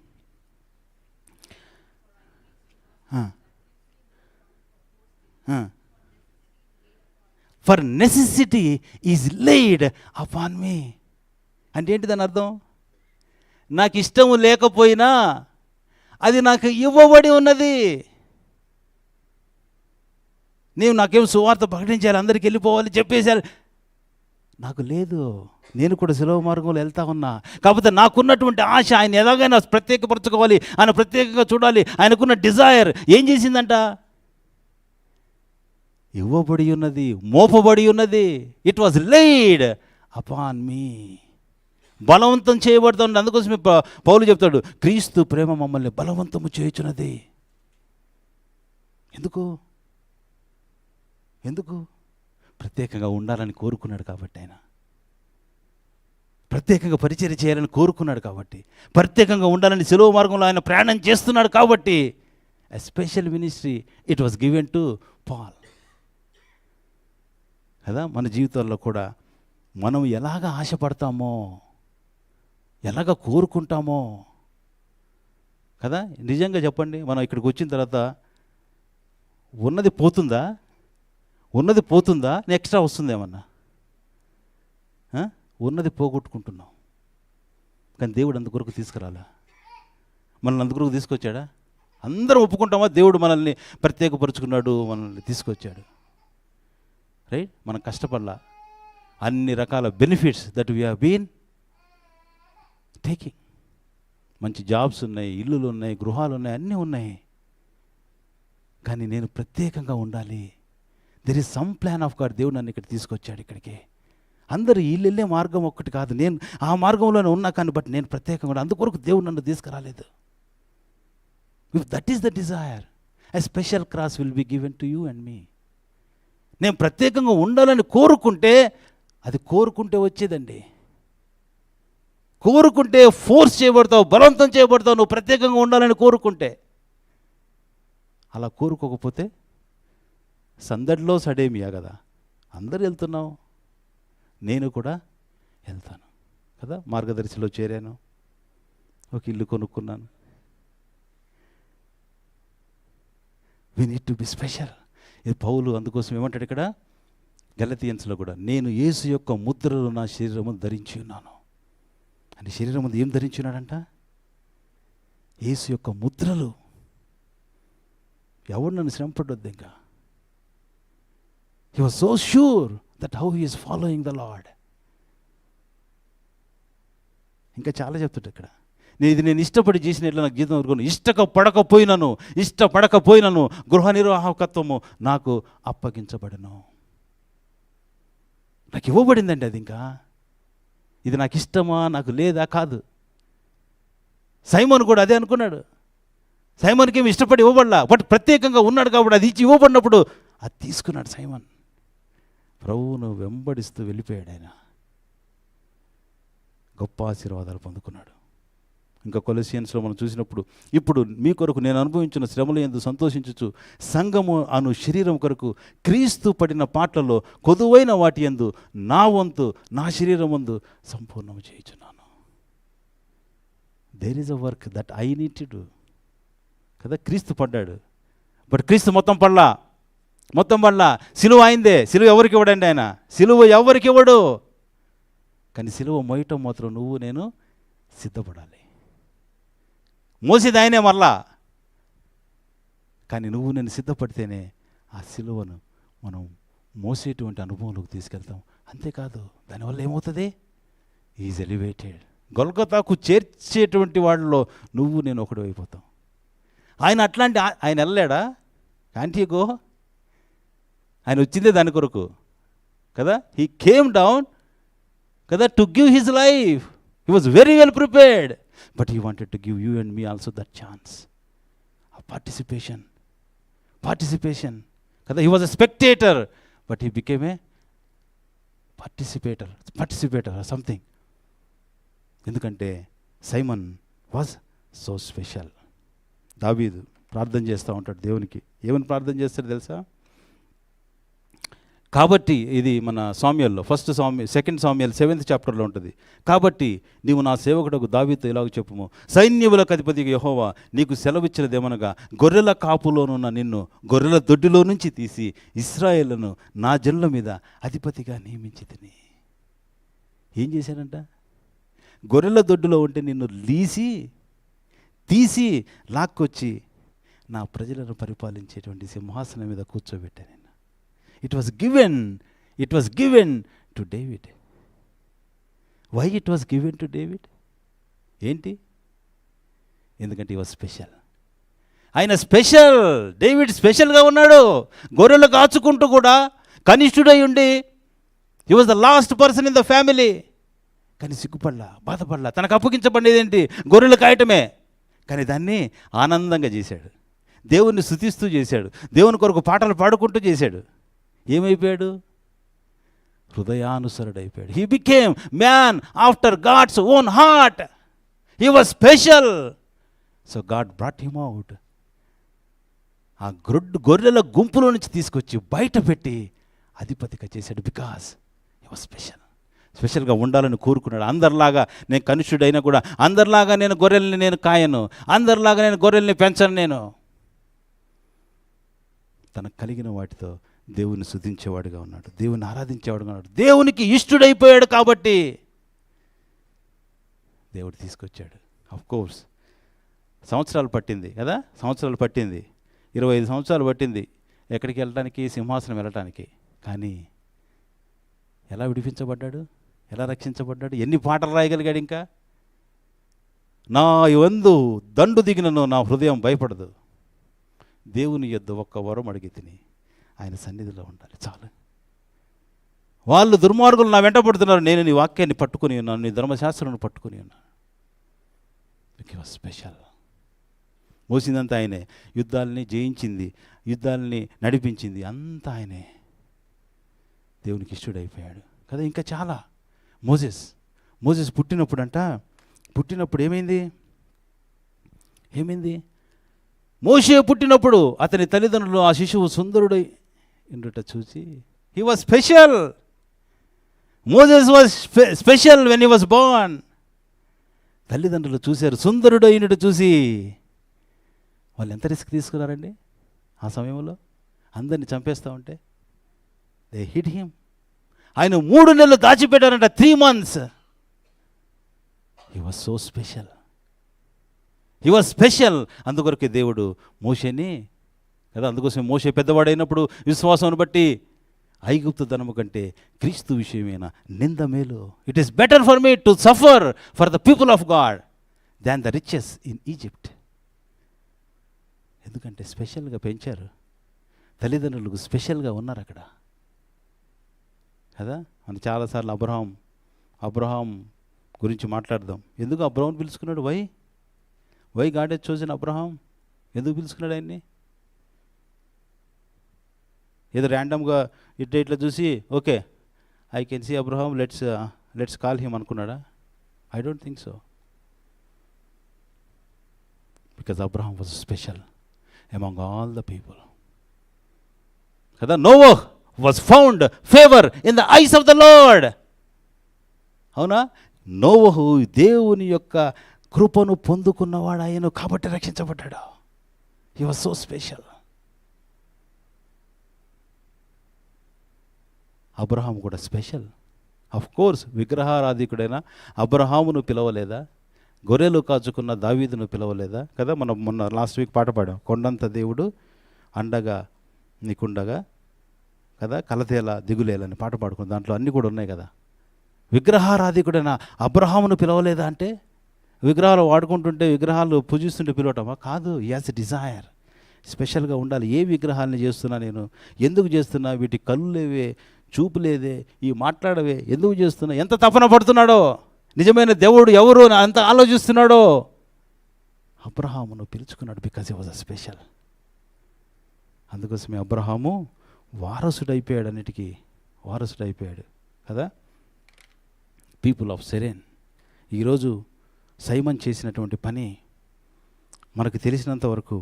for necessity is laid upon me. అంటే ఏంటి దాని అర్థం? నాకు ఇష్టము లేకపోయినా అది నాకు ఇవ్వబడి ఉన్నది. నాకేం సువార్త ప్రకటించాలి, అందరికి వెళ్ళిపోవాలి, చెప్పేశారు, నాకు లేదు. నేను కూడా సులభ మార్గంలో వెళ్తా ఉన్నా. కాకపోతే నాకున్నటువంటి ఆశ ఆయన ఎలాగైనా ప్రత్యేకపరచుకోవాలి, ఆయన ప్రత్యేకంగా చూడాలి. ఆయనకున్న డిజైర్ ఏం చేసిందంట? ఇవ్వబడి ఉన్నది, మోపబడి ఉన్నది. ఇట్ వాజ్ లేడ్ అపాన్ మీ. బలవంతం చేయబడుతుంది. అందుకోసమే పౌలు చెప్తాడు, క్రీస్తు ప్రేమ మమ్మల్ని బలవంతము చేయుచున్నది. ఎందుకు? ప్రత్యేకంగా ఉండాలని కోరుకున్నాడు కాబట్టి. ఆయన ప్రత్యేకంగా పరిచర్య చేయాలని కోరుకున్నాడు కాబట్టి, ప్రత్యేకంగా ఉండాలని సెలవు మార్గంలో ఆయన ప్రయాణం చేస్తున్నాడు కాబట్టి, a special ministry it was given to Paul కదా. మన జీవితాల్లో కూడా మనం ఎలాగ ఆశపడతామో, ఎలాగ కోరుకుంటామో కదా. నిజంగా చెప్పండి, మనం ఇక్కడికి వచ్చిన తర్వాత ఉన్నది పోతుందా ఎక్స్ట్రా వస్తుందేమన్నా? ఉన్నది పోగొట్టుకుంటున్నాం. కానీ దేవుడు అందుకొరకు తీసుకురాలా. మనల్ని అందుకొరకు తీసుకొచ్చాడా? అందరం ఒప్పుకుంటామా? దేవుడు మనల్ని ప్రత్యేకపరుచుకున్నాడు, మనల్ని తీసుకొచ్చాడు. రైట్. మనం కష్టపడలా. అన్ని రకాల benefits that we have been taking. మంచి జాబ్స్ ఉన్నాయి, ఇల్లులు ఉన్నాయి, గృహాలు ఉన్నాయి, అన్నీ ఉన్నాయి. కానీ నేను ప్రత్యేకంగా ఉండాలి. There is some plan of God. దేవుడు నన్ను ఇక్కడ తీసుకొచ్చాడు ఇక్కడికి. అందరూ వెళ్ళే మార్గం ఒక్కటి కాదు, నేను ఆ మార్గంలోనే ఉన్నా. కానీ బట్ నేను ప్రత్యేకంగా, అందుకొరకు దేవుడు నన్ను తీసుకురాలేదు. If that is the desire, a special cross will be given to you and me. నేను ప్రత్యేకంగా ఉండాలని కోరుకుంటే, అది కోరుకుంటే వచ్చేదండి. కోరుకుంటే ఫోర్స్ చేయబడతావు, బలవంతం చేయబడతావు. నువ్వు ప్రత్యేకంగా ఉండాలని కోరుకుంటే. అలా కోరుకోకపోతే సందడిలో సడేమియా కదా. అందరు వెళ్తున్నావు, నేను కూడా వెళ్తాను కదా. మార్గదర్శిలో చేరాను, ఒక ఇల్లు కొనుక్కున్నాను. We need to be special. ఇది పౌలు అందుకోసం ఏమంటాడు ఇక్కడ గలతీయన్స్లో కూడా, నేను యేసు యొక్క ముద్రలు నా శరీరము ధరించి ఉన్నాను అని. శరీరం ముందు ఏం ధరించి ఉన్నాడంట? యేసు యొక్క ముద్రలు. ఎవడు నన్ను శ్రమపడొద్దు ఇంకా. He was so sure that how he is following the Lord. ఇంకా చాలా చెప్తుంటే ఇక్కడ, నేను ఇష్టపడి చేసినట్లు నాకు జీతం వరకు ఇష్టపడకపోయినను గృహ నిర్వాహకత్వము నాకు అప్పగించబడను. నాకు ఇవ్వబడిందండి అది. ఇంకా ఇది నాకు ఇష్టమా, నాకు లేదా, కాదు. సైమోన్ కూడా అదే అనుకున్నాడు. సైమోన్కి ఏమి ఇష్టపడి ఇవ్వబడలా, బట్ ప్రత్యేకంగా ఉన్నాడు కాబట్టి అది ఇచ్చి ఇవ్వబడినప్పుడు అది తీసుకున్నాడు సైమోన్. ప్రభువును వెంబడిస్తూ వెళ్ళిపోయాడు ఆయన. గొప్ప ఆశీర్వాదాలు పొందుకున్నాడు. ఇంకా కొలొస్సియన్స్లో మనం చూసినప్పుడు, ఇప్పుడు మీ కొరకు నేను అనుభవించిన శ్రమల యందు సంతోషించుచు సంఘము అను శరీరం కొరకు క్రీస్తు పడిన పాటలలో కొదువైన వాటి యందు నా వంతు నా శరీరం వందు సంపూర్ణము చేయుచున్నాను. There is a work that I need to do కదా. క్రీస్తు పడ్డాడు, బట్ క్రీస్తు మొత్తం పడలా. సిలువ అయిందే. సిలువ ఎవరికి ఇవ్వడండి ఆయన? సిలువ ఎవరికి ఇవ్వడు. కానీ సిలువ మోయటం మాత్రం నువ్వు నేను సిద్ధపడాలి. మోసేది ఆయనే మరలా, కానీ నువ్వు నేను సిద్ధపడితేనే ఆ సిలువను మనం మోసేటువంటి అనుభవంలోకి తీసుకెళ్తాం. అంతేకాదు, దానివల్ల ఏమవుతుంది? Is elevated. గొల్గొతాకు చేర్చేటువంటి వాళ్ళలో నువ్వు నేను ఒకడు అయిపోతాం. ఆయన అట్లాంటి ఆయన వెళ్ళాడా? కాంటీగో ఆయన వచ్చిందే దాని కొరకు కదా. హీ కేమ్ డౌన్ కదా to give his life. He was very well prepared, but he wanted to give you and me also that chance. ఆ పార్టిసిపేషన్ కదా. He was a spectator, but he became a participator something. ఎందుకంటే Simon was so special. దావీదు ప్రార్థన చేస్తూ ఉంటాడు దేవునికి. ఏమని ప్రార్థన చేస్తాడు తెలుసా? కాబట్టి ఇది మన సామ్యుయల్లో సెకండ్ సామ్యుయల్ 7th చాప్టర్లో ఉంటుంది. కాబట్టి నీవు నా సేవకుడకు దావీదుతో ఇలాగ చెప్పుము, సైన్యములకు అధిపతిగా యెహోవా నీకు సెలవిచ్చినదేమనగా, గొర్రెల కాపులోనున్న నిన్ను గొర్రెల దొడ్డిలో నుంచి తీసి ఇశ్రాయేలును నా జనుల మీద అధిపతిగా నియమించితిని. ఏం చేశాడంట? గొర్రెల దొడ్డిలో ఉంటే నిన్ను తీసి లాక్కొచ్చి నా ప్రజలను పరిపాలించేటువంటి సింహాసనం మీద కూర్చోబెట్టాను. It was given to David. Why it was given to David? ఏంటి? ఎందుకంటే he was special. ఆయన స్పెషల్. డేవిడ్ స్పెషల్గా ఉన్నాడు. గొర్రెలు కాచుకుంటూ కూడా కనిష్ఠుడై ఉండి he was the last person in the family. కానీ సిగ్గుపడలా, బాధపడలా. తనకు అప్పగించబడేది ఏంటి? గొర్రెలు కాయటమే. కానీ దాన్ని ఆనందంగా చేశాడు. దేవుణ్ణి స్తుతిస్తూ చేశాడు. దేవుని కొరకు పాటలు పాడుకుంటూ చేశాడు. ఏమైపోయాడు? హృదయానుసరుడైపోయాడు. He became man after God's own heart. He was special. So God brought him out. ఆ గొర్రెల గుంపులో నుంచి తీసుకొచ్చి బయట పెట్టి అధిపతిగా చేశాడు. బికాస్ హీ వాజ్ స్పెషల్గా ఉండాలని కోరుకున్నాడు. అందరిలాగా నేను కనిష్ఠుడైనా కూడా అందరిలాగా నేను గొర్రెల్ని నేను కాయను, అందరిలాగా నేను గొర్రెల్ని పెంచను. నేను తనకు కలిగిన వాటితో దేవుని స్తుతించేవాడుగా ఉన్నాడు, దేవుని ఆరాధించేవాడుగా ఉన్నాడు. దేవునికి ఇష్టుడైపోయాడు కాబట్టి దేవుడు తీసుకొచ్చాడు. కోర్స్ సంవత్సరాలు పట్టింది కదా. 25 సంవత్సరాలు పట్టింది ఎక్కడికి వెళ్ళటానికి, సింహాసనం వెళ్ళటానికి. కానీ ఎలా విడిపించబడ్డాడు? ఎలా రక్షించబడ్డాడు? ఎన్ని పాటలు రాయగలిగాడు? ఇంకా నా యందు దండు దిగినను నా హృదయం భయపడదు. దేవుని యొద్ద ఒక్క వరం అడిగి తిని ఆయన సన్నిధిలో ఉండాలి చాలు. వాళ్ళు దుర్మార్గులు నా వెంట పడుతున్నారు, నేను నీ వాక్యాన్ని పట్టుకుని ఉన్నాను, నీ ధర్మశాస్త్రాన్ని పట్టుకుని ఉన్నాను. Because special. మోసిందంతా ఆయనే. యుద్ధాలని జయించింది, యుద్ధాలని నడిపించింది అంతా ఆయనే. దేవునికి ఇష్టడైపోయాడు కదా. ఇంకా చాలా. మోసెస్ పుట్టినప్పుడు ఏమైంది? మోషే పుట్టినప్పుడు అతని తల్లిదండ్రులు ఆ శిశువు సుందరుడై ఉండుట చూసి he was special. Moses was special when he was Born. తల్లిదండ్రులు చూశారు, సుందరుడైనట చూసి వాళ్ళు ఎంత రిస్క్ తీసుకున్నారండి ఆ సమయంలో. అందరిని చంపేస్తూ ఉంటే దే హిడ్ హిమ్. ఆయన 3 నెలలు దాచిపెట్టారంట, 3 months. He was so special. అందుకొరకే దేవుడు మోషేని కదా, అందుకోసం మోషే పెద్దవాడైనప్పుడు విశ్వాసం బట్టి ఐగుప్తు ధనము కంటే క్రీస్తు విషయమైన నింద మేలు. It is better for me to suffer for the people of God than the riches in Egypt. ఎందుకంటే స్పెషల్గా పెంచారు, తల్లిదండ్రులకు స్పెషల్గా ఉన్నారు అక్కడ కదా. మన చాలాసార్లు అబ్రహాం గురించి మాట్లాడదాం. ఎందుకు అబ్రహాం పిలుచుకున్నాడు? Why God has chosen Abraham? ఎందుకు పిలుచుకున్నాడు ఆయన్ని? ఏదో ర్యాండమ్గా ఇట్లా చూసి okay I can see Abraham, let's call him అనుకున్నాడా? I don't think so. Because Abraham was special among all the people కదా. Noah was found favour in the eyes of the Lord. అవునా? నోవహు దేవుని యొక్క కృపను పొందుకున్నవాడు ఆయన కాబట్టి రక్షించబడ్డాడు. He was so special. Abraham కూడా స్పెషల్. ఆఫ్ కోర్స్ విగ్రహారాధికుడైన అబ్రహామును పిలవలేదా? గొర్రెలు కాచుకున్న దావీదును పిలవలేదా? కదా, మనం మొన్న లాస్ట్ వీక్ పాట పాడాం, కొండంత దేవుడు అండగా నీకుండగా కదా, కలతేల దిగులేలని పాట పాడుకుని దాంట్లో అన్నీ కూడా ఉన్నాయి కదా. విగ్రహారాధికుడైన అబ్రహామును పిలవలేదా అంటే విగ్రహాలు వాడుకుంటుంటే విగ్రహాలు పూజిస్తుంటే పిలవటమా? కాదు. ఈ హాజ్ ఎ డిజైర్, స్పెషల్గా ఉండాలి. ఏ విగ్రహాలని చేస్తున్నా నేను, ఎందుకు చేస్తున్నా, వీటి కళ్ళు లేవే, చూపు లేదే, ఈ మాట్లాడవే, ఎందుకు చేస్తున్నా, ఎంత తపన పడుతున్నాడో, నిజమైన దేవుడు ఎవరు అంత ఆలోచిస్తున్నాడో. అబ్రహామును పిలుచుకున్నాడు because he was a special. అందుకోసమే అబ్రహాము వారసుడైపోయాడు, అన్నిటికీ వారసుడైపోయాడు కదా. People of Cyrene. ఈరోజు సైమన్ చేసినటువంటి పని మనకు తెలిసినంత వరకు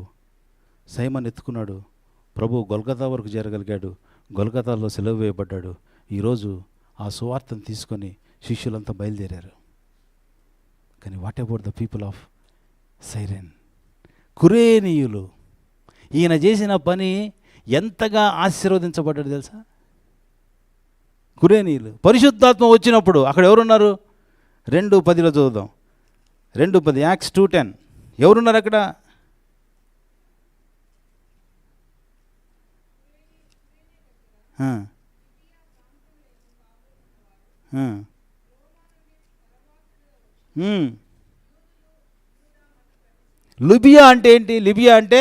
సైమన్ ఎత్తుకున్నాడు, ప్రభు గొల్గతా వరకు చేరగలిగాడు, గొల్గతాలో సెలవు వేయబడ్డాడు. ఈరోజు ఆ సువార్తను తీసుకొని శిష్యులంతా బయలుదేరారు. కానీ what about the people of Cyrene? కురేనీయులు. ఈయన చేసిన పని ఎంతగా ఆశీర్వదించబడ్డాడు తెలుసా? కురేనీయులు. పరిశుద్ధాత్మ వచ్చినప్పుడు అక్కడ ఎవరున్నారు? 2:10 చదువుదాం. 2:10 యాక్ట్స్ 2:10. ఎవరున్నారు అక్కడ? లిబియా అంటే ఏంటి? లిబియా అంటే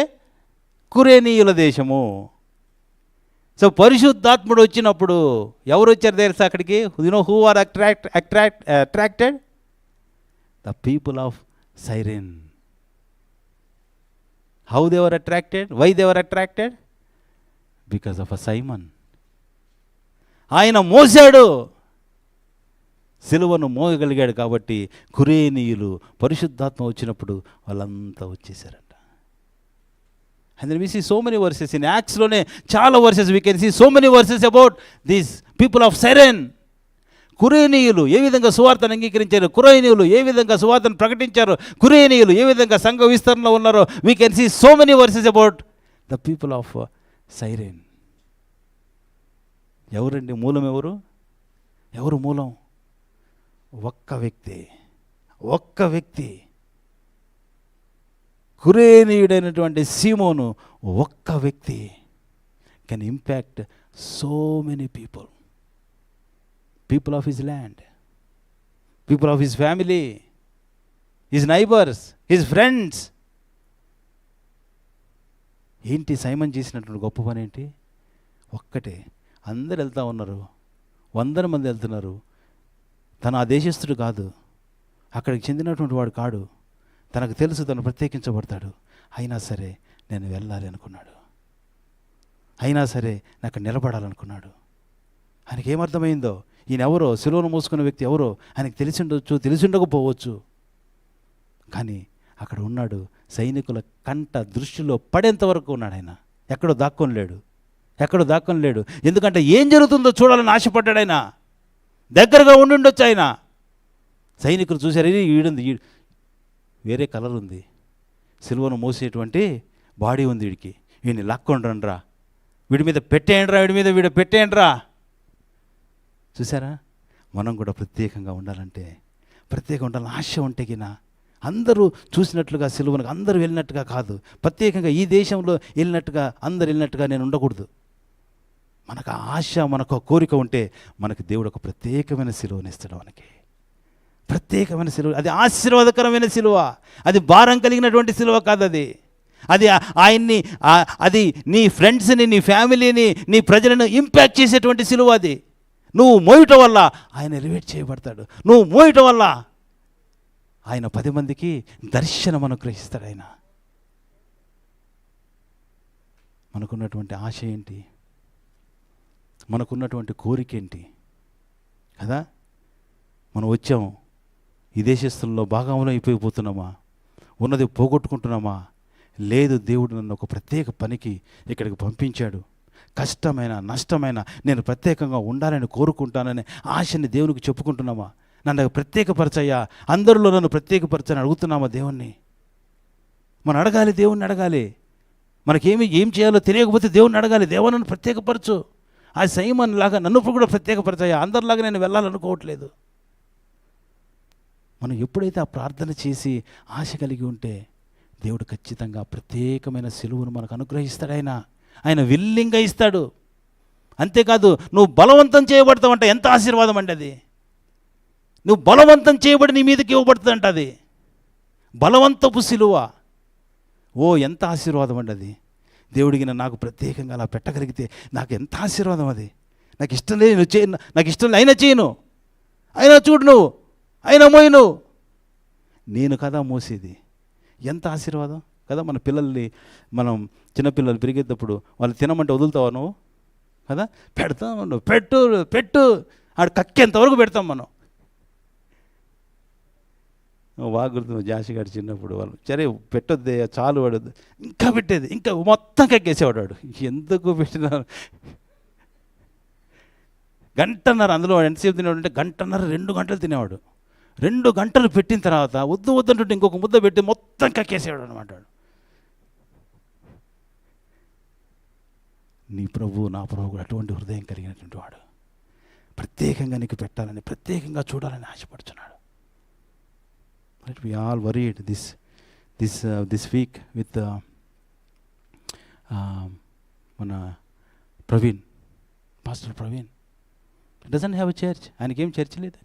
కురేనీయుల దేశము. సో పరిశుద్ధాత్ముడు వచ్చినప్పుడు ఎవరు వచ్చారు తెలుసా అక్కడికి? Who are attracted? The people of Cyrene. How they were attracted? Why they were attracted? Because of a Simon. ఆయన మోసాడు, సిలువను మోయగలిగాడు కాబట్టి కురేనీయులు పరిశుద్ధాత్మ వచ్చినప్పుడు వాళ్ళంతా వచ్చేసారంట. And then we see so many verses in Acts లోనే చాలా verses we can see so many verses about these people of Cyrene. కురేనీయులు ఏ విధంగా సువార్తను అంగీకరించారు, కురేనీయులు ఏ విధంగా సువార్తను ప్రకటించారు, కురేనీయులు ఏ విధంగా సంఘ విస్తరణలో ఉన్నారో we can see so many verses about the people of Cyrene. ఎవరండి మూలం? ఎవరు మూలం? ఒక్క వ్యక్తి కురేనీయుడైనటువంటి సీమోను. ఒక్క వ్యక్తి can impact so many people of his land, people of his family, his neighbours, his friends. ఏంటి సైమన్ చేసినటువంటి గొప్ప పని ఏంటి? ఒక్కటే. అందరు వెళ్తూ ఉన్నారు, 100 మంది వెళ్తున్నారు. తను ఆ దేశస్థుడు కాదు, అక్కడికి చెందినటువంటి వాడు కాడు. తనకు తెలుసు తను ప్రత్యేకించబడతాడు. అయినా సరే నేను వెళ్ళాలి అనుకున్నాడు. అయినా సరే నాకు నిలబడాలనుకున్నాడు. ఆయనకి ఏమర్థమైందో, ఈయన ఎవరో, సిలువను మోసుకున్న వ్యక్తి ఎవరో ఆయనకు తెలిసిండకపోవచ్చు. కానీ అక్కడ ఉన్నాడు, సైనికుల కంట దృష్టిలో పడేంత వరకు ఉన్నాడు. ఆయన ఎక్కడో దాక్కొని లేడు. ఎందుకంటే ఏం జరుగుతుందో చూడాలని ఆశపడ్డాడు. ఆయన దగ్గరగా ఉండుండొచ్చు. ఆయన సైనికులు చూశారు, ఈడుంది, వేరే కలర్ ఉంది, సిలువను మోసేటువంటి బాడీ ఉంది, వీడిని లాక్కొండ్రండ్రా, వీడి మీద పెట్టేయండ్రా. చూసారా? మనం కూడా ప్రత్యేకంగా ఉండాలంటే, ఉండాలని ఆశ ఉంటే గిన అందరూ చూసినట్లుగా సిలువను అందరూ వెళ్ళినట్టుగా కాదు, ప్రత్యేకంగా ఈ దేశంలో అందరు వెళ్ళినట్టుగా నేను ఉండకూడదు. మనకు ఆశ, మనకు కోరిక ఉంటే మనకి దేవుడు ఒక ప్రత్యేకమైన సిలువను ఇస్తాడు. మనకి ప్రత్యేకమైన సిలువ, అది ఆశీర్వాదకరమైన సిలువ, అది భారం కలిగినటువంటి సిలువ కాదు. అది ఆయన్ని, అది నీ ఫ్రెండ్స్ని, నీ ఫ్యామిలీని, నీ ప్రజలను ఇంపాక్ట్ చేసేటువంటి సిలువ. అది నువ్వు మోయటం వల్ల ఆయన ఎలివేట్ చేయబడతాడు. నువ్వు మోయటం వల్ల ఆయన 10 మందికి దర్శనం అనుగ్రహిస్తాడు. ఆయన మనకున్నటువంటి ఆశ ఏంటి, మనకున్నటువంటి కోరిక ఏంటి కదా? మనం వచ్చాము, ఈ దేశస్తుల్లో భాగంలో అయిపోయిపోతున్నామా, ఉన్నది పోగొట్టుకుంటున్నామా? లేదు, దేవుడు నన్ను ఒక ప్రత్యేక పనికి ఇక్కడికి పంపించాడు. కష్టమైన నష్టమైన నేను ప్రత్యేకంగా ఉండాలని కోరుకుంటానని ఆశని దేవునికి చెప్పుకుంటున్నామా? నన్ను ప్రత్యేకపరచయ్యా, అందరిలో నన్ను ప్రత్యేకపరచని అడుగుతున్నామా దేవుణ్ణి? మనం అడగాలి, దేవుణ్ణి అడగాలి. ఏం చేయాలో తెలియకపోతే దేవుణ్ణి అడగాలి, దేవా నన్ను ప్రత్యేకపరచు. ఆ సైమన్ లాగా నన్ను కూడా ప్రత్యేకపరచయ్యా, అందరిలాగా నేను వెళ్ళాలనుకోవట్లేదు. మనం ఎప్పుడైతే ఆ ప్రార్థన చేసి ఆశ కలిగి ఉంటే దేవుడు ఖచ్చితంగా ప్రత్యేకమైన సిలువను మనకు అనుగ్రహిస్తాడు. ఆయన విల్లింగ్గా ఇస్తాడు. అంతేకాదు, నువ్వు బలవంతం చేయబడతావంట. ఎంత ఆశీర్వాదం అండి అది! నువ్వు బలవంతం చేయబడి నీ మీదకి ఇవ్వబడుతుందంట అది. బలవంతపు సిలువ. ఓ ఎంత ఆశీర్వాదం అండి అది! దేవుడికి నాకు ప్రత్యేకంగా అలా పెట్టగలిగితే నాకు ఎంత ఆశీర్వాదం అది. నాకు ఇష్టం లేదు, నువ్వు చేయను, నాకు ఇష్టం లేదు, అయినా చేయను, అయినా చూడు నువ్వు, అయినా మోయి నువ్వు, నేను కదా మోసేది. ఎంత ఆశీర్వాదం కదా! మన పిల్లల్ని, మనం చిన్నపిల్లలు పెరిగేటప్పుడు వాళ్ళు తినమంటే వదులుతావా నువ్వు కదా? పెడతాం, నువ్వు పెట్టు పెట్టు, ఆడు కక్కేంతవరకు పెడతాం మనం. బాగా గుర్తు, జాషిగాడు చిన్నప్పుడు వాళ్ళు సరే పెట్టొద్దే చాలు, వాడొద్దు, ఇంకా పెట్టేది, ఇంకా మొత్తం కక్కేసేవాడు వాడు. ఎందుకు పెట్టినా గంటన్నర, అందులో వాడు ఎంతసేపు తినేవాడు అంటే గంటన్నర 2 గంటలు తినేవాడు. 2 గంటలు పెట్టిన తర్వాత వద్దు వద్దంటుంటే ఇంకొక ముద్ద పెట్టి మొత్తం కక్కేసేవాడు అనమాట. నీ ప్రభు, నా ప్రభు కూడా అటువంటి హృదయం కలిగినటువంటి వాడు. ప్రత్యేకంగా నీకు పెట్టాలని, ప్రత్యేకంగా చూడాలని ఆశపడుతున్నాడు. Right? We all worried this week with మన Praveen, pastor Praveen. Doesn't have a church. ఆయనకేం చర్చ్ లేదు,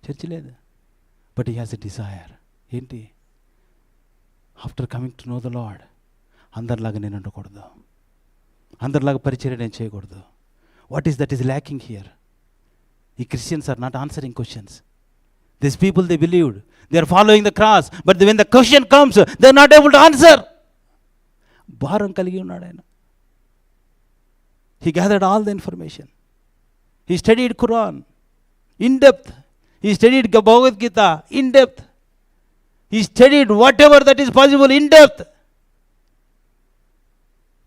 చర్చ్ లేదు. But he has a desire. ఏంటి? After coming to know the Lord, అందరిలాగా నేను ఉండకూడదు, అందరిలాగా పరిచర్య నేను చేయకూడదు. What is that is lacking here? ఈ Christians are not answering questions. These people, they believed, they are following the cross, but when the question comes, they are not able to answer. భారం కలిగి ఉన్నాడు ఆయన. He gathered all the information. He studied Quran in depth. He studied Bhagavad Gita in depth. He studied whatever that is possible in depth.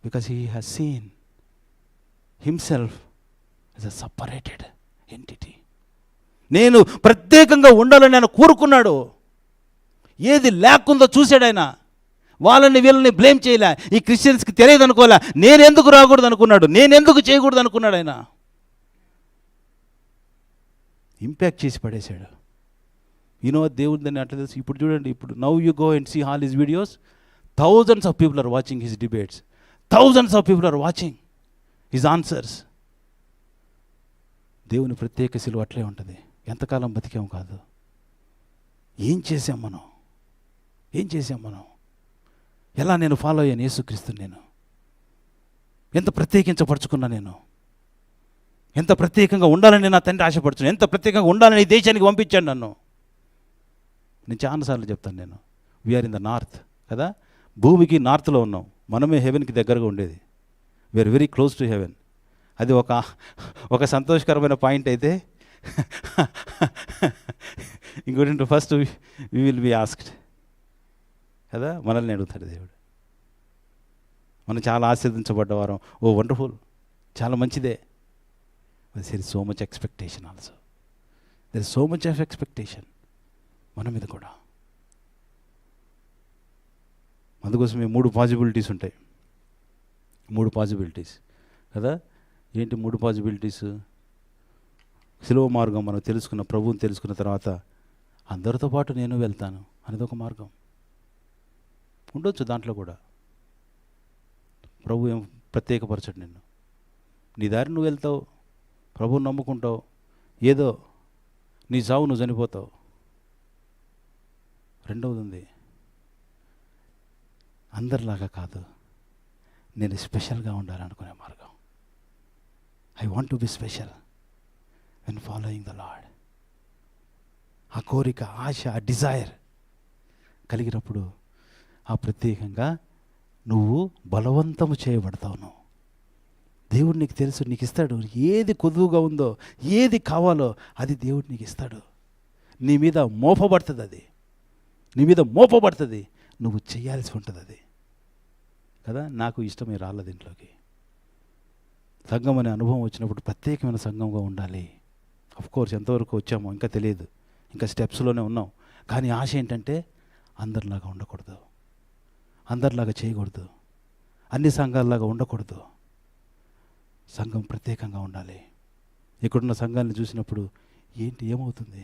Because he has seen himself as a separated entity. నేను ప్రత్యేకంగా ఉండాలని ఆయన కోరుకున్నాడు. ఏది లేకుందో చూశాడు ఆయన. వాళ్ళని వీళ్ళని బ్లేమ్ చేయలే. ఈ క్రిస్టియన్స్కి తెలియదు అనుకోలే. నేను ఎందుకు రాకూడదు అనుకున్నాడు, నేను ఎందుకు చేయకూడదు అనుకున్నాడు ఆయన. ఇంపాక్ట్ చేసి పడేశాడు. దేవుడు దాన్ని అట్లా తెలుసు. ఇప్పుడు చూడండి, ఇప్పుడు now you go and see all his videos. Thousands of people are watching his debates. Thousands of people are watching his answers. దేవుని ప్రత్యేక సిలువ అట్లే ఉంటుంది. ఎంతకాలం బతికాం కాదు. ఏం చేశాం మనం? ఏం చేశాం మనం? ఎలా నేను ఫాలో అయ్యాను యేసుక్రీస్తుని? నేను ఎంత ప్రత్యేకించపరుచుకున్నా, నేను ఎంత ప్రత్యేకంగా ఉండాలని నా తండ్రి ఆశపడుతున్నాను, ఎంత ప్రత్యేకంగా ఉండాలని ఈ దేశానికి పంపించాను నన్ను. నేను చాలాసార్లు చెప్తాను, నేను వీఆర్ ఇన్ ద నార్త్ కదా, భూమికి నార్త్లో ఉన్నాం. మనమే హెవెన్కి దగ్గరగా ఉండేది. We are very close to heaven. అది ఒక సంతోషకరమైన పాయింట్ అయితే, ఇంకోటి first we will be asked కదా, మనల్ని అడుగుతాడు దేవుడు. మనం చాలా ఆశీర్వదించబడ్డవారం. ఓ వండర్ఫుల్, చాలా మంచిదే. There is so much expectation also. There is so much of expectation మన మీద కూడా. అందుకోసమే 3 పాసిబిలిటీస్ ఉంటాయి. 3 పాసిబిలిటీస్ కదా. ఏంటి 3 పాసిబిలిటీస్? సిలువ మార్గం మనం తెలుసుకున్న, ప్రభువుని తెలుసుకున్న తర్వాత అందరితో పాటు నేను వెళ్తాను అనేది ఒక మార్గం ఉండొచ్చు. దాంట్లో కూడా ప్రభు ఏం ప్రత్యేకపరచడు నిన్ను. నీ దారి నువ్వు వెళ్తావు, ప్రభువుని నమ్ముకుంటావు, ఏదో నీ చావు నువ్వు చనిపోతావు. రెండవది ఉంది, అందరిలాగా కాదు, నేను స్పెషల్గా ఉండాలనుకునే మార్గం. I want to be special when following the Lord. ఆ కోరిక, ఆశ, ఆ డిజైర్ కలిగినప్పుడు ఆ ప్రత్యేకంగా నువ్వు బలవంతము చేయబడతావు. నువ్వు దేవుడు నీకు తెలుసు, నీకు ఇస్తాడు. ఏది కొదువుగా ఉందో, ఏది కావాలో అది దేవుడు నీకు ఇస్తాడు. నీ మీద మోపబడుతుంది, అది నీ మీద మోపబడుతుంది, నువ్వు చేయాల్సి ఉంటుంది అది కదా. నాకు ఇష్టమే రాళ్ళ దీంట్లోకి. సంఘం అనే అనుభవం వచ్చినప్పుడు ప్రత్యేకమైన సంఘంగా ఉండాలి. కోర్స్ ఎంతవరకు వచ్చామో ఇంకా తెలియదు, ఇంకా స్టెప్స్లోనే ఉన్నాం. కానీ ఆశ ఏంటంటే అందరిలాగా ఉండకూడదు, అందరిలాగా చేయకూడదు, అన్ని సంఘాలలాగా ఉండకూడదు. సంఘం ప్రత్యేకంగా ఉండాలి. ఇక్కడున్న సంఘాన్ని చూసినప్పుడు ఏమవుతుంది?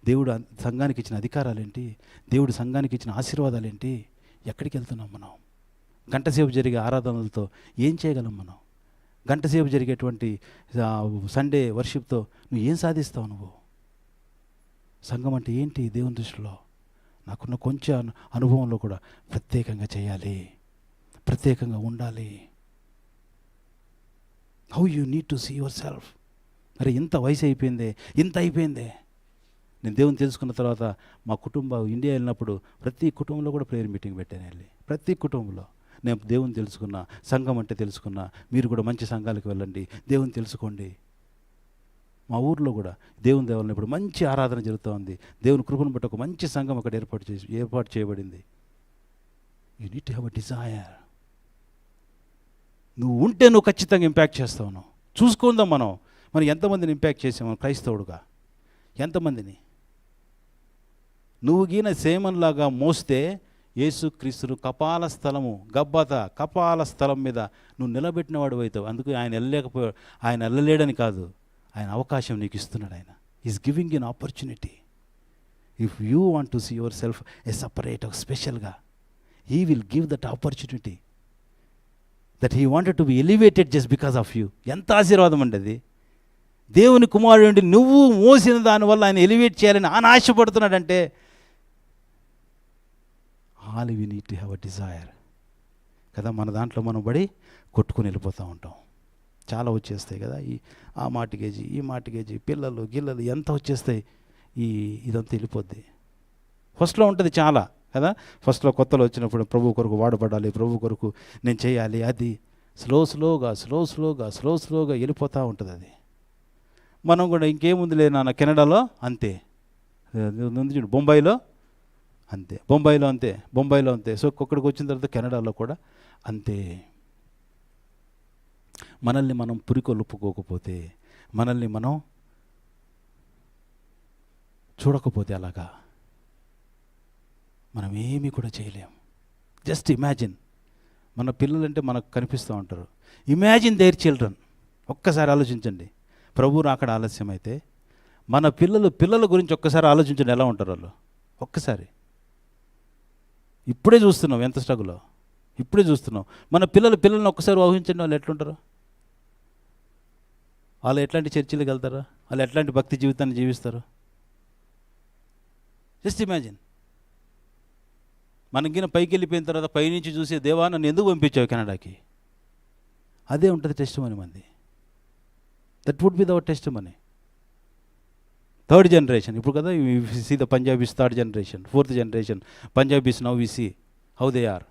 దేవుడు సంఘానికి ఇచ్చిన అధికారాలేంటి? దేవుడు సంఘానికి ఇచ్చిన ఆశీర్వాదాలేంటి? ఎక్కడికి వెళ్తున్నాం మనం? గంటసేపు జరిగే ఆరాధనలతో ఏం చేయగలం మనం? గంటసేపు జరిగేటువంటి సండే వర్షిప్తో నువ్వు ఏం సాధిస్తావు? నువ్వు సంఘం అంటే ఏంటి దేవుని దృష్టిలో? నాకున్న కొంచెం అనుభవంలో కూడా ప్రత్యేకంగా చేయాలి, ప్రత్యేకంగా ఉండాలి. How you need to see yourself. అరే ఇంత వయసు అయిపోయిందే, ఇంత అయిపోయిందే. నేను దేవుని తెలుసుకున్న తర్వాత మా కుటుంబం ఇండియా వెళ్ళినప్పుడు ప్రతి కుటుంబంలో కూడా ప్రేయర్ మీటింగ్ పెట్టాను. వెళ్ళి ప్రతి కుటుంబంలో నేను దేవుని తెలుసుకున్నా, సంఘం అంటే తెలుసుకున్నా. మీరు కూడా మంచి సంఘాలకు వెళ్ళండి, దేవుని తెలుసుకోండి. మా ఊర్లో కూడా దేవుని దేవాలయం ఇప్పుడు మంచి ఆరాధన జరుగుతూ ఉంది. దేవుని కృపను బట్టి ఒక మంచి సంఘం అక్కడ ఏర్పాటు చేయబడింది. You need to have a Dzire. నువ్వు ఉంటే నువ్వు ఖచ్చితంగా ఇంపాక్ట్ చేస్తావు. నువ్వు చూసుకుందాం మనం ఎంతమందిని ఇంపాక్ట్ చేసాము క్రైస్తవుడుగా, ఎంతమందిని. నువ్వు గీన సేమన్లాగా మోస్తే యేసుక్రీస్తును కపాల స్థలము, గబ్బత కపాల స్థలం మీద నువ్వు నిలబెట్టిన వాడు అవుతావు. అందుకు ఆయన వెళ్ళలేడని కాదు, ఆయన అవకాశం నీకు ఇస్తున్నాడు. ఆయన is giving an opportunity. If you want to see yourself a separate, స్పెషల్గా, he will give that opportunity. That he wanted to be elevated just because of you. ఎంత ఆశీర్వాదం అండి అది. దేవుని కుమారుడు నువ్వు మోసిన దానివల్ల ఆయన ఎలివేట్ చేయాలని ఆయన ఆశపడుతున్నాడంటే, all we need to have a desire కదా. మన దాంట్లో మనం పడి కొట్టుకుని వెళ్ళిపోతూ ఉంటాం. చాలా వచ్చేస్తాయి కదా, ఆ మాటిగేజీ, ఈ మాటిగేజీ, పిల్లలు గిల్లలు ఎంత వచ్చేస్తాయి. ఇదంతా వెళ్ళిపోద్ది. ఫస్ట్లో ఉంటుంది చాలా కదా. ఫస్ట్లో కొత్తలో వచ్చినప్పుడు ప్రభు కొరకు వాడబడాలి, ప్రభు కొరకు నేను చేయాలి, అది స్లోగా వెళ్ళిపోతూ ఉంటుంది అది. మనం కూడా ఇంకేముంది నాన్న, కెనడాలో అంతే, బొంబాయిలో అంతే. సో ఇక్కడికి వచ్చిన తర్వాత కెనడాలో కూడా అంతే. మనల్ని మనం పురికొల్పుకోకపోతే, మనల్ని మనం చూడకపోతే అలాగా మనం ఏమీ కూడా చేయలేం. జస్ట్ ఇమాజిన్, మన పిల్లలంటే మనకు కనిపిస్తూ ఉంటారు. Imagine their children. ఒక్కసారి ఆలోచించండి. ప్రభు రాకడ ఆలస్యం అయితే మన పిల్లల గురించి ఒక్కసారి ఆలోచించండి, ఎలా ఉంటారు వాళ్ళు. ఒక్కసారి ఇప్పుడే చూస్తున్నాం ఎంత స్ట్రగులో, ఇప్పుడే చూస్తున్నాం. మన పిల్లల్ని ఒక్కసారి ఊహించండి, వాళ్ళు ఎట్లుంటారు. వాళ్ళు ఎట్లాంటి చర్చిలకు వెళ్తారు, వాళ్ళు ఎట్లాంటి భక్తి జీవితాన్ని జీవిస్తారు. Just imagine. మనకిన పైకి వెళ్ళిపోయిన తర్వాత పైనుంచి చూసే, దేవా నన్ను ఎందుకు పంపించావు కెనడాకి? అదే ఉంటుంది టెస్టిమనీ మంది. That would be our testimony. Third generation ఇప్పుడు కదా, see the Punjabis, third generation, fourth generation Punjabis. Now we see how they are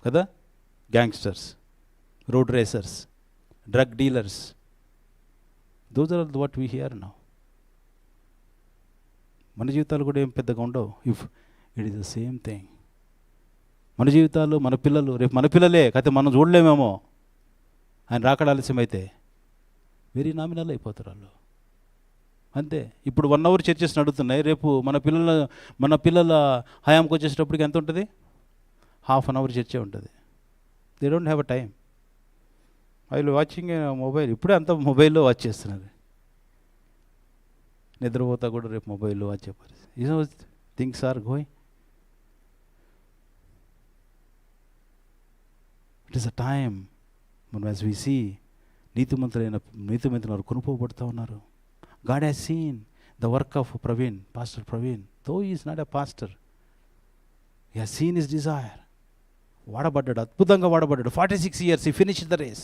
కదా. Gangsters, road racers, drug dealers, those are what we hear now. మన జీవితాలు కూడా ఏం పెద్దగా ఉండవు. If it is the same thing. మన జీవితాలు, మన పిల్లలు, రేపు మన పిల్లలే కథ మనం చూడలేమేమో. ఆయన రాకడ ఆలస్యం అయితే వెరీ నామినల్ అయిపోతారు వాళ్ళు అంతే. ఇప్పుడు 1 hour చర్చెస్ నడుస్తున్నాయి. రేపు మన పిల్లల హయాంకి వచ్చేటప్పటికి ఎంత ఉంటుంది? 1/2 hour చర్చే ఉంటుంది. They don't have a time. వాళ్ళు వాచింగ్ మొబైల్. ఇప్పుడే అంతా మొబైల్లో వాచ్ చేస్తున్నారు. నిద్రపోతా కూడా రేపు మొబైల్లో వాచ్ చెప్పారు. Things are going. It is a time మనం యాజ్ వి సీ నీతిమంతులు కొనుక్కోబడుతూ ఉన్నారు. God has seen the work of Pastor Praveen. Though he is not a pastor, he has seen his desire. వాడబడ్డాడు, అద్భుతంగా వాడబడ్డాడు. 46 years he finished the race.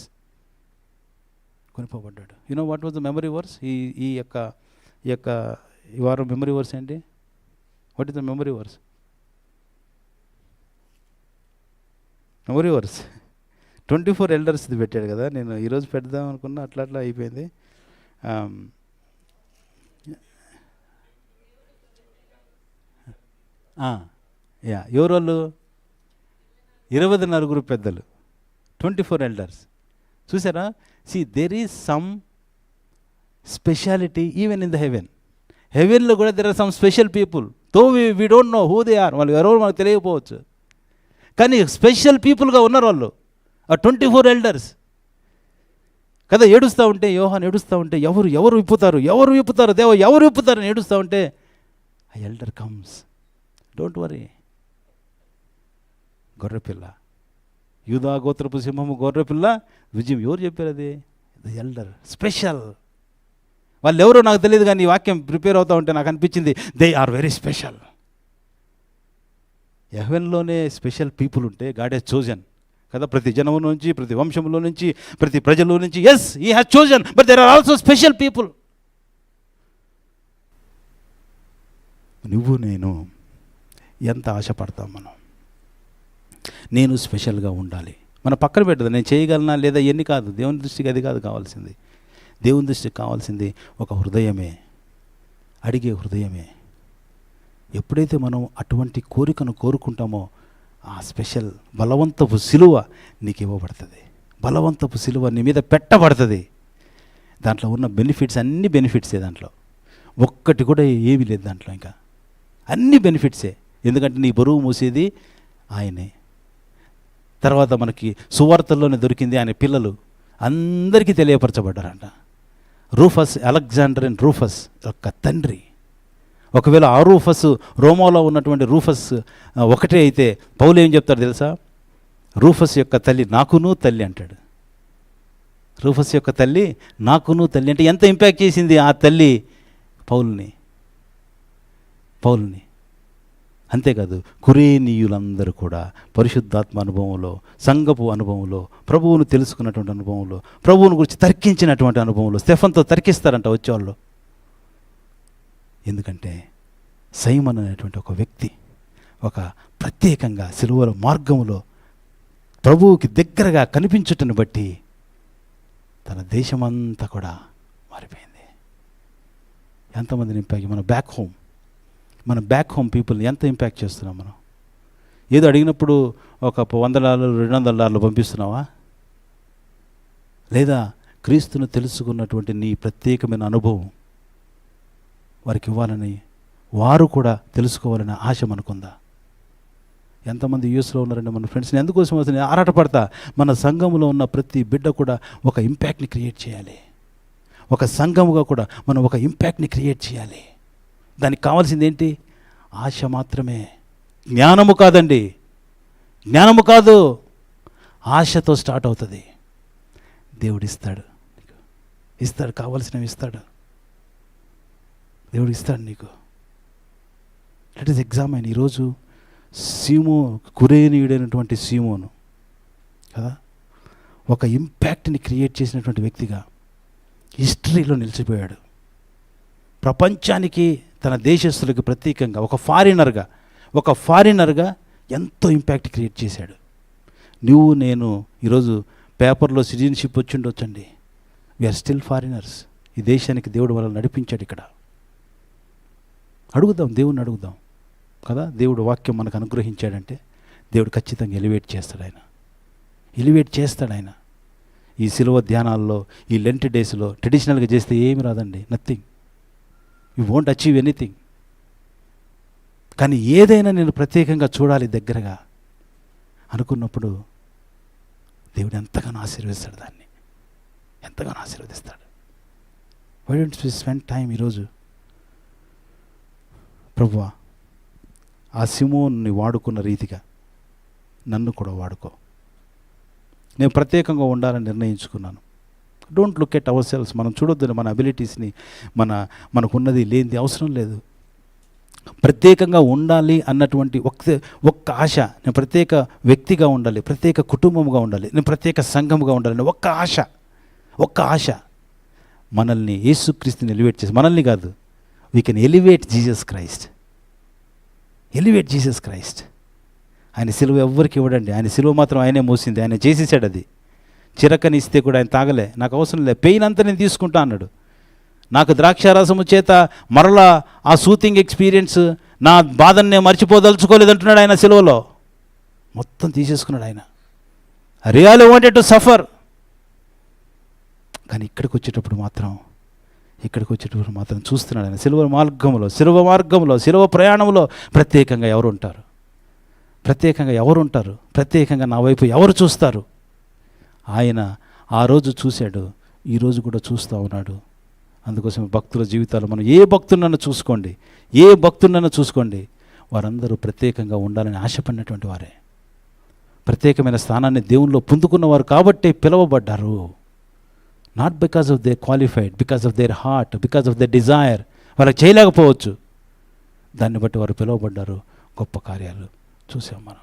కొనుక్కోబడ్డాడు. You know what was the memory verse? ఈ యొక్క ఈ వారం memory verse ఏంటి? What is the memory verse? Memory verse 24 ఎల్డర్స్ది పెట్టాడు కదా. నేను ఈరోజు పెడదాం అనుకున్నా, అట్లా అయిపోయింది. ఎవరు వాళ్ళు? 24 పెద్దలు, 24 ఎల్డర్స్. చూసారా? See there is some speciality even in the heaven. హెవెన్లో కూడా there are some special people. Though we don't know who they are. వాళ్ళు ఎవరో మనకు తెలియకపోవచ్చు, కానీ స్పెషల్ పీపుల్గా ఉన్నారు వాళ్ళు, ఆ 24 ఎల్డర్స్ కదా. ఏడుస్తూ ఉంటే, యోహాన్ ఏడుస్తూ ఉంటే, ఎవరు విప్పుతారు దేవ, ఎవరు విప్పుతారు అని ఏడుస్తూ ఉంటే, ఆ ఎల్డర్ కమ్స్. Don't worry. గొర్రెపిల్ల, యూదా గోత్రపు సింహము గొర్రెపిల్ల విజయం. ఎవరు చెప్పారు అది? The elder, special. వాళ్ళు ఎవరో నాకు తెలియదు, కానీ ఈ వాక్యం ప్రిపేర్ అవుతూ ఉంటే నాకు అనిపించింది దే ఆర్ వెరీ స్పెషల్. హెవెన్లోనే స్పెషల్ పీపుల్ ఉంటే గాడ్ హెస్ చోజన్ కదా. ప్రతి జనము నుంచి, ప్రతి వంశంలో నుంచి, ప్రతి ప్రజల నుంచి, as he has chosen, but there are also special people. నువ్వు నేను ఎంత ఆశపడతాం మనం, నేను స్పెషల్గా ఉండాలి. మన పక్కన పెట్టదు నేను చేయగలనా లేదా ఎన్ని కాదు. దేవుని దృష్టికి అది కాదు కావాల్సింది. దేవుని దృష్టికి కావాల్సింది ఒక హృదయమే, అడిగే హృదయమే. ఎప్పుడైతే మనం అటువంటి కోరికను కోరుకుంటామో, ఆ స్పెషల్ బలవంతపు సిలువ నీకు ఇవ్వబడుతుంది. బలవంతపు సిలువ నీ మీద పెట్టబడుతుంది. దాంట్లో ఉన్న బెనిఫిట్స్ అన్ని బెనిఫిట్సే, దాంట్లో ఒక్కటి కూడా ఏమీ లేదు దాంట్లో, ఇంకా అన్ని బెనిఫిట్సే. ఎందుకంటే నీ బరువు మూసేది ఆయనే. తర్వాత మనకి సువార్తల్లోనే దొరికింది, ఆయన పిల్లలు అందరికీ తెలియపరచబడ్డారంట. రూఫస్, అలెగ్జాండర్ అండ్ రూఫస్ యొక్క తండ్రి. ఒకవేళ ఆ రూఫస్ రోమాలో ఉన్నటువంటి రూఫస్ ఒకటే అయితే, పౌలు ఏం చెప్తాడు తెలుసా? రూఫస్ యొక్క తల్లి నాకును తల్లి అంటాడు. రూఫస్ యొక్క తల్లి నాకును తల్లి అంటే ఎంత ఇంపాక్ట్ చేసింది ఆ తల్లి పౌలుని. అంతేకాదు, కురేనీయులందరూ కూడా పరిశుద్ధాత్మ అనుభవంలో, సంఘపు అనుభవంలో, ప్రభువును తెలుసుకున్నటువంటి అనుభవంలో, ప్రభువుని గురించి తర్కించినటువంటి అనుభవంలో, స్టెఫన్తో తర్కిస్తారంట వచ్చేవాళ్ళు. ఎందుకంటే సైమన్ అనేటువంటి ఒక వ్యక్తి ఒక ప్రత్యేకంగా సిలువల మార్గంలో ప్రభువుకి దగ్గరగా కనిపించుటను బట్టి తన దేశమంతా కూడా మారిపోయింది. ఎంతమందిని ఇంపాక్ట్, మన బ్యాక్ హోమ్ పీపుల్ని ఎంత ఇంపాక్ట్ చేస్తున్నాం మనం? ఏదో అడిగినప్పుడు ఒక $100 $200 పంపిస్తున్నావా? లేదా క్రీస్తును తెలుసుకున్నటువంటి నీ ప్రత్యేకమైన అనుభవం వారికి ఇవ్వాలని, వారు కూడా తెలుసుకోవాలనే ఆశ మనకుందా? ఎంతమంది యూఎస్లో ఉన్నారండి మన ఫ్రెండ్స్ని? ఎందుకోసం వస్తుంది ఆరాటపడతా. మన సంఘంలో ఉన్న ప్రతి బిడ్డ కూడా ఒక ఇంపాక్ట్ని క్రియేట్ చేయాలి. ఒక సంఘముగా కూడా మనం ఒక ఇంపాక్ట్ని క్రియేట్ చేయాలి. దానికి కావాల్సింది ఏంటి? ఆశ మాత్రమే. జ్ఞానము కాదండి, జ్ఞానము కాదు, ఆశతో స్టార్ట్ అవుతుంది. దేవుడు ఇస్తాడు, కావాల్సినవి ఇస్తాడు. దేవుడు ఇస్తాడు నీకు. Let us ఎగ్జామైన్. ఈరోజు కురేనీయుడైనటువంటి సీమోను కదా, ఒక ఇంపాక్ట్ని క్రియేట్ చేసినటువంటి వ్యక్తిగా హిస్టరీలో నిలిచిపోయాడు. ప్రపంచానికి, తన దేశస్తులకు ప్రత్యేకంగా ఒక ఫారినర్గా ఎంతో ఇంపాక్ట్ క్రియేట్ చేశాడు. నువ్వు నేను ఈరోజు పేపర్లో సిటిజన్షిప్ వచ్చి ఉండొచ్చండి. We are still foreigners. ఈ దేశానికి దేవుడు వాళ్ళని నడిపించాడు. ఇక్కడ అడుగుదాం, దేవుణ్ణి అడుగుదాం కదా. దేవుడు వాక్యం మనకు అనుగ్రహించాడంటే దేవుడు ఖచ్చితంగా ఎలివేట్ చేస్తాడు ఆయన. ఈ సిలువ ధ్యానాల్లో, ఈ లెంట్ డేస్లో ట్రెడిషనల్గా చేస్తే ఏమి రాదండి, nothing. You won't achieve anything. కానీ ఏదైనా నేను ప్రత్యేకంగా చూడాలి దగ్గరగా అనుకున్నప్పుడు దేవుడు ఎంతగానో ఆశీర్వదిస్తాడు, దాన్ని ఎంతగానో ఆశీర్వదిస్తాడు. Why don't we spend time ఈరోజు? ప్రభువా, ఆ సిమోన్ని వాడుకున్న రీతిగా నన్ను కూడా వాడుకో. నేను ప్రత్యేకంగా ఉండాలని నిర్ణయించుకున్నాను. Don't look at our cells. మనం చూడొద్దు మన అబిలిటీస్ని, మనకున్నది లేనిది అవసరం లేదు. ప్రత్యేకంగా ఉండాలి అన్నటువంటి ఒక్క ఆశ, నేను ప్రత్యేక వ్యక్తిగా ఉండాలి, ప్రత్యేక కుటుంబంగా ఉండాలి, నేను ప్రత్యేక సంఘముగా ఉండాలని ఒక్క ఆశ మనల్ని యేసుక్రీస్తుని ఎలివేట్ చేసి, మనల్ని కాదు, we can elevate Jesus Christ. Elevate Jesus Christ. ఆయన సిలువ ఎవ్వరికి ఇవ్వడండి. ఆయన సిలువ మాత్రం ఆయనే మోసింది, ఆయన చేసేసాడు. అది చిరకని ఇస్తే కూడా ఆయన తాగలే. నాకు అవసరం లేదు, పెయిన్ అంతా నేను తీసుకుంటా అన్నాడు. నాకు ద్రాక్షారసము చేత మరలా ఆ సూతింగ్ ఎక్స్పీరియన్స్, నా బాధను నేను మర్చిపోదలుచుకోలేదు అంటున్నాడు ఆయన సిలువలో. మొత్తం తీసేసుకున్నాడు ఆయన. Really wanted to suffer. కానీ ఇక్కడికి వచ్చేటప్పుడు మాత్రం చూస్తున్నాడు ఆయన సిలువ మార్గంలో సిలువ ప్రయాణంలో ప్రత్యేకంగా ఎవరు ఉంటారు, ప్రత్యేకంగా నా వైపు ఎవరు చూస్తారు. ఆయన ఆ రోజు చూశాడు, ఈరోజు కూడా చూస్తూ ఉన్నాడు. అందుకోసం భక్తుల జీవితాలు మనం ఏ భక్తులనైనా చూసుకోండి, వారందరూ ప్రత్యేకంగా ఉండాలని ఆశపడినటువంటి వారే, ప్రత్యేకమైన స్థానాన్ని దేవునిలో పొందుకున్నవారు కాబట్టి పిలువబడ్డారు. Not because of their qualified, because of their heart, because of their desire. వాళ్ళకి చేయలేకపోవచ్చు, దాన్ని బట్టి వారు పిలువబడ్డారు. గొప్ప కార్యాలు చూసాం మనం.